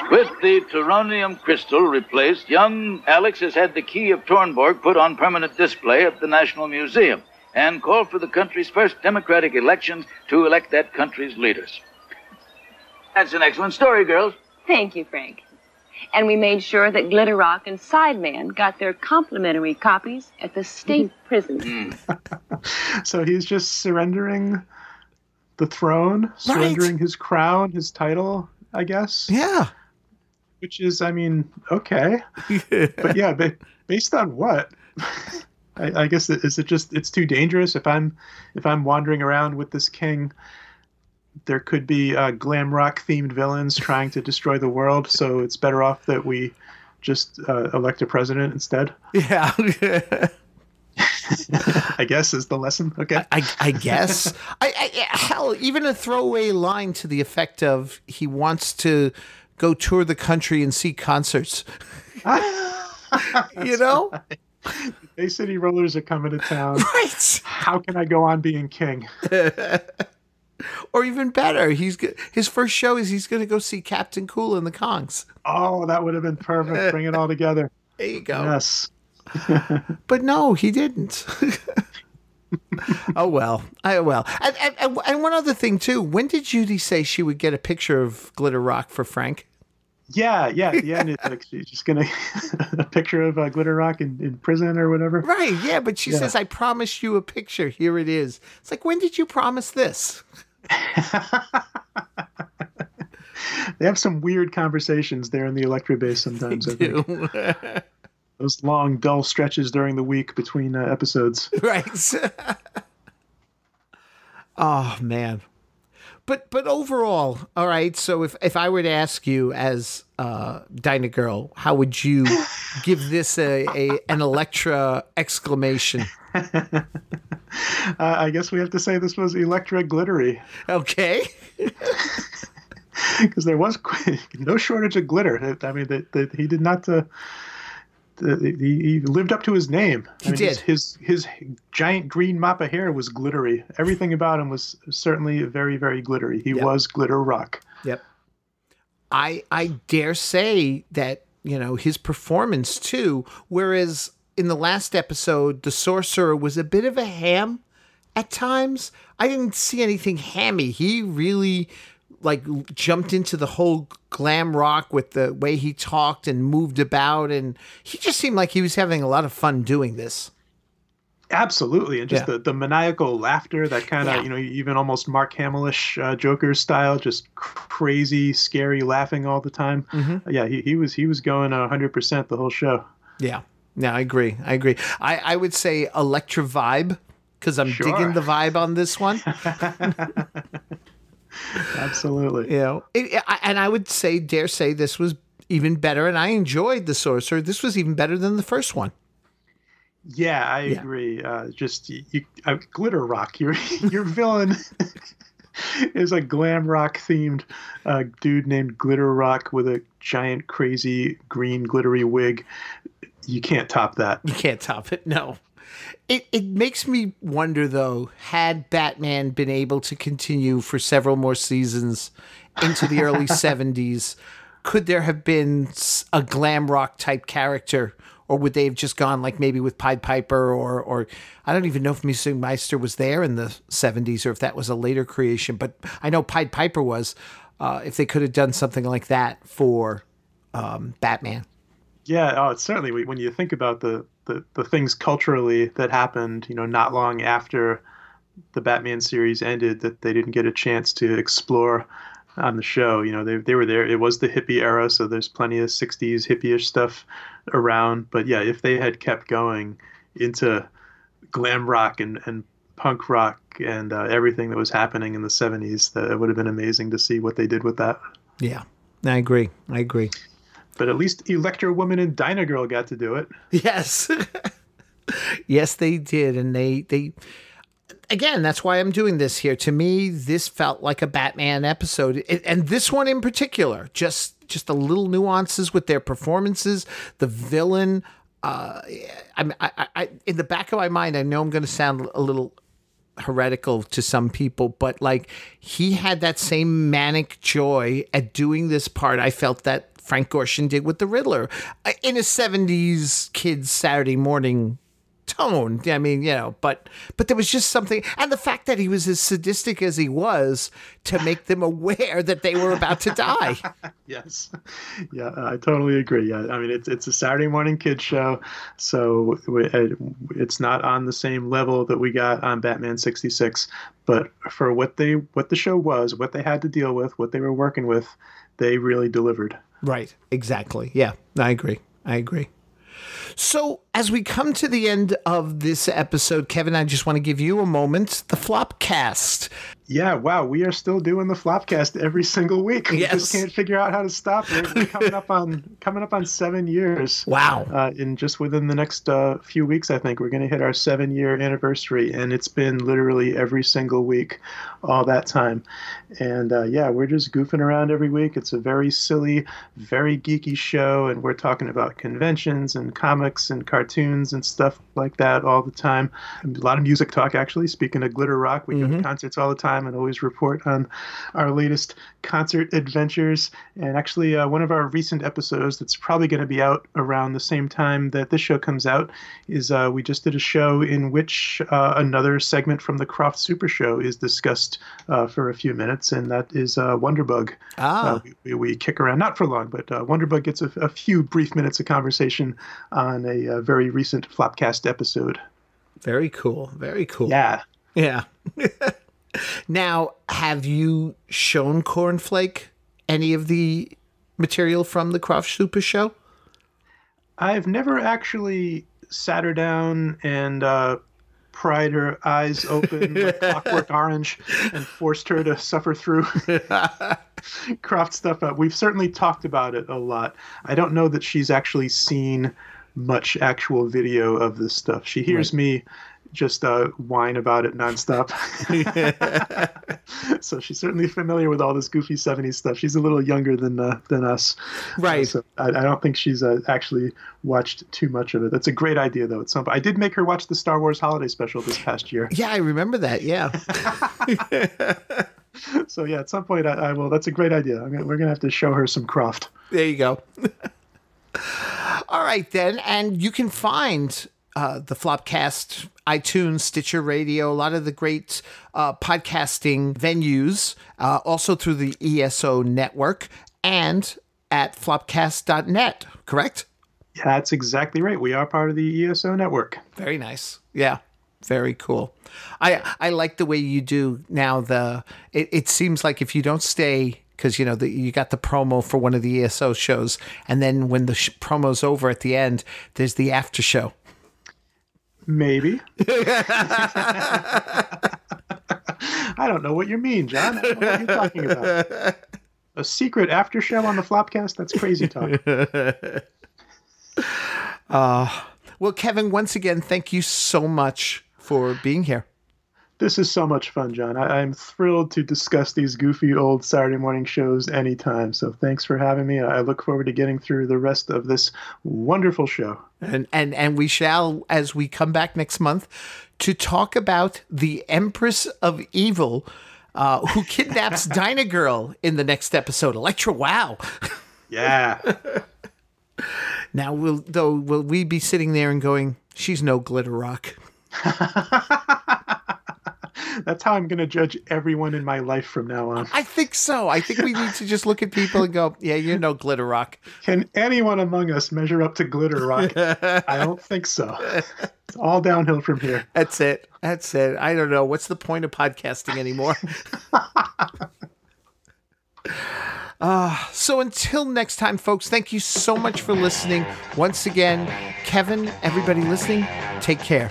With the Teronium crystal replaced, young Alex has had the key of Tornborg put on permanent display at the National Museum and called for the country's first democratic elections to elect that country's leaders. That's an excellent story, girls. Thank you, Frank. And we made sure that Glitter Rock and Sideman got their complimentary copies at the state prison. So he's just surrendering the throne, surrendering his crown, his title, I guess. Yeah. Which is, I mean, okay. But yeah, based on what? I guess is it just it's too dangerous if I'm wandering around with this king. There could be glam rock themed villains trying to destroy the world, so it's better off that we just elect a president instead. Yeah. I guess is the lesson. Okay. I guess. Hell, even a throwaway line to the effect of he wants to go tour the country and see concerts. You know? Right. Bay City Rollers are coming to town. Right. How can I go on being king? Or even better, his first show is he's going to go see Captain Cool and the Kongs. Oh, that would have been perfect. Bring it all together. There you go. Yes. But no, he didn't. Oh, well. And one other thing, too. When did Judy say she would get a picture of Glitter Rock for Frank? Yeah. At the end, it's like she's just going to a picture of Glitter Rock in prison or whatever. Right, yeah, but she says, I promised you a picture. Here it is. It's like, when did you promise this? They have some weird conversations there in the Electra-Base sometimes. I think. Those long, dull stretches during the week between episodes. Right. Oh, man. But overall, all right, so if I were to ask you as Dyna Girl, how would you give this an Electra exclamation? I guess we have to say this was Electra glittery. Okay. Because there was no shortage of glitter. I mean, he did not... he lived up to his name. He did. His giant green mop of hair was glittery. Everything about him was certainly very, very glittery. He was Glitter Rock. Yep. I dare say that, his performance too, whereas in the last episode, the sorcerer was a bit of a ham at times. I didn't see anything hammy. He really jumped into the whole glam rock with the way he talked and moved about, and he just seemed like he was having a lot of fun doing this. Absolutely, and just the maniacal laughter, that kind of even almost Mark Hamill-ish Joker style, just crazy, scary laughing all the time. Mm-hmm. Yeah, he was going 100% the whole show. Yeah, I agree. I would say Electra vibe, because I'm digging the vibe on this one. Absolutely. And I would dare say this was even better, and I enjoyed the sorcerer. This was even better than the first one. Yeah, I agree. Glitter Rock, your villain is a glam rock themed dude named Glitter Rock with a giant, crazy, green, glittery wig. You can't top that. You can't top it, no. It makes me wonder, though, had Batman been able to continue for several more seasons into the early 70s, could there have been a glam rock type character, or would they have just gone maybe with Pied Piper, or I don't even know if Music Meister was there in the 70s or if that was a later creation, but I know Pied Piper was, if they could have done something like that for Batman. Yeah, it's certainly, when you think about the things culturally that happened, not long after the Batman series ended that they didn't get a chance to explore on the show. They were there. It was the hippie era, so there's plenty of 60s hippie-ish stuff around. But yeah, if they had kept going into glam rock and punk rock and everything that was happening in the 70s, that it would have been amazing to see what they did with that. Yeah, I agree. But at least Electra Woman and Dyna Girl got to do it. Yes. Yes, they did. And they again, that's why I'm doing this here. To me, this felt like a Batman episode. And this one in particular, just the little nuances with their performances, the villain. I in the back of my mind, I know I'm going to sound a little heretical to some people, but he had that same manic joy at doing this part. I felt that Frank Gorshin did with the Riddler in a 70s kids Saturday morning tone. I mean, but there was just something, and the fact that he was as sadistic as he was to make them aware that they were about to die. Yes. Yeah, I totally agree. Yeah, I mean, it's a Saturday morning kids show, so it's not on the same level that we got on Batman 66, but for what the show was, what they had to deal with, what they were working with, they really delivered. Right. Exactly. Yeah, I agree. So as we come to the end of this episode, Kevin, I just want to give you a moment. The Flopcast. Yeah, wow, we are still doing the Flopcast every single week. We just can't figure out how to stop it. We're coming up on 7 years. Wow! In just within the next few weeks, I think we're going to hit our 7-year anniversary, and it's been literally every single week, all that time. And yeah, we're just goofing around every week. It's a very silly, very geeky show, and we're talking about conventions and comics and cartoons and stuff like that all the time. And a lot of music talk, actually. Speaking of Glitter Rock, we go to concerts all the time and always report on our latest concert adventures. And actually, one of our recent episodes that's probably going to be out around the same time that this show comes out is we just did a show in which another segment from the Croft Super Show is discussed for a few minutes, and that is Wonderbug. We kick around, not for long, but Wonderbug gets a few brief minutes of conversation on a very recent Flopcast episode. Very cool. Very cool. Yeah. Yeah. Now, have you shown Cornflake any of the material from the Croft Super Show? I've never actually sat her down and pried her eyes open like Clockwork Orange and forced her to suffer through Croft stuff. We've certainly talked about it a lot. I don't know that she's actually seen much actual video of this stuff. She hears me just whine about it nonstop. So she's certainly familiar with all this goofy 70s stuff. She's a little younger than us. Right. So I don't think she's actually watched too much of it. That's a great idea, though. I did make her watch the Star Wars Holiday Special this past year. Yeah, I remember that. Yeah. So yeah, at some point I will. That's a great idea. We're going to have to show her some Croft. There you go. All right, then. And you can find the Flopcast, iTunes, Stitcher Radio, a lot of the great podcasting venues, also through the ESO network and at flopcast.net, correct? Yeah, that's exactly right. We are part of the ESO network. Very nice. Yeah, very cool. I like the way you do now. It seems like if you don't stay, because you got the promo for one of the ESO shows, and then when the promo's over at the end, there's the after show. Maybe. I don't know what you mean, John. I don't know what you're talking about. A secret after show on the Flopcast? That's crazy talk. Well, Kevin, once again, thank you so much for being here. This is so much fun, John. I'm thrilled to discuss these goofy old Saturday morning shows anytime. So thanks for having me. I look forward to getting through the rest of this wonderful show. And we shall, as we come back next month, to talk about the Empress of Evil, who kidnaps Dyna Girl in the next episode. Electra, wow. Yeah. Now, will we be sitting there and going, she's no Glitter Rock? That's how I'm going to judge everyone in my life from now on. I think so. I think we need to just look at people and go, yeah, you're no Glitter Rock. Can anyone among us measure up to Glitter Rock? I don't think so. It's all downhill from here. That's it. I don't know. What's the point of podcasting anymore? So until next time, folks, thank you so much for listening. Once again, Kevin, everybody listening, take care.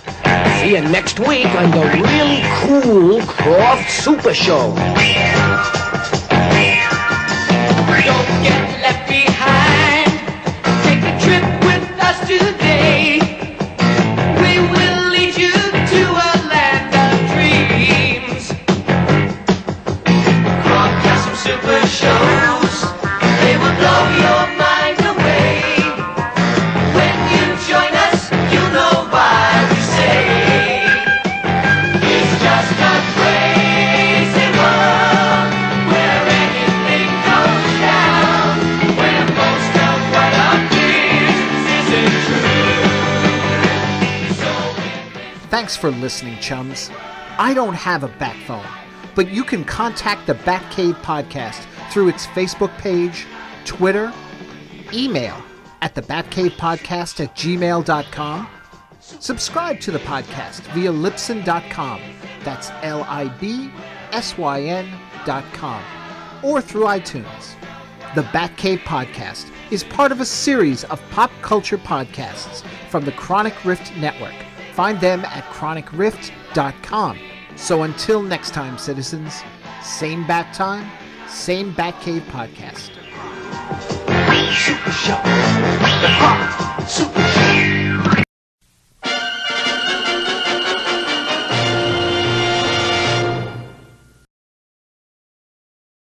See you next week on the really cool Croft Super Show. Don't get left behind. Take a trip with us today. We will lead you to a land of dreams. Croft has some super shows. They will blow your mind away. When you join us, you'll know why we say it's just a crazy world where anything goes down. Thanks for listening, chums. I don't have a bat phone, but you can contact the Batcave Podcast through its Facebook page, Twitter, email at thebatcavepodcast@gmail.com. Subscribe to the podcast via Libsyn.com. That's LIBSYN.com. Or through iTunes. The Batcave Podcast is part of a series of pop culture podcasts from the Chronic Rift Network. Find them at chronicrift.com. So until next time, citizens, same bat time, same Batcave Podcast. Super Show. The Super Show.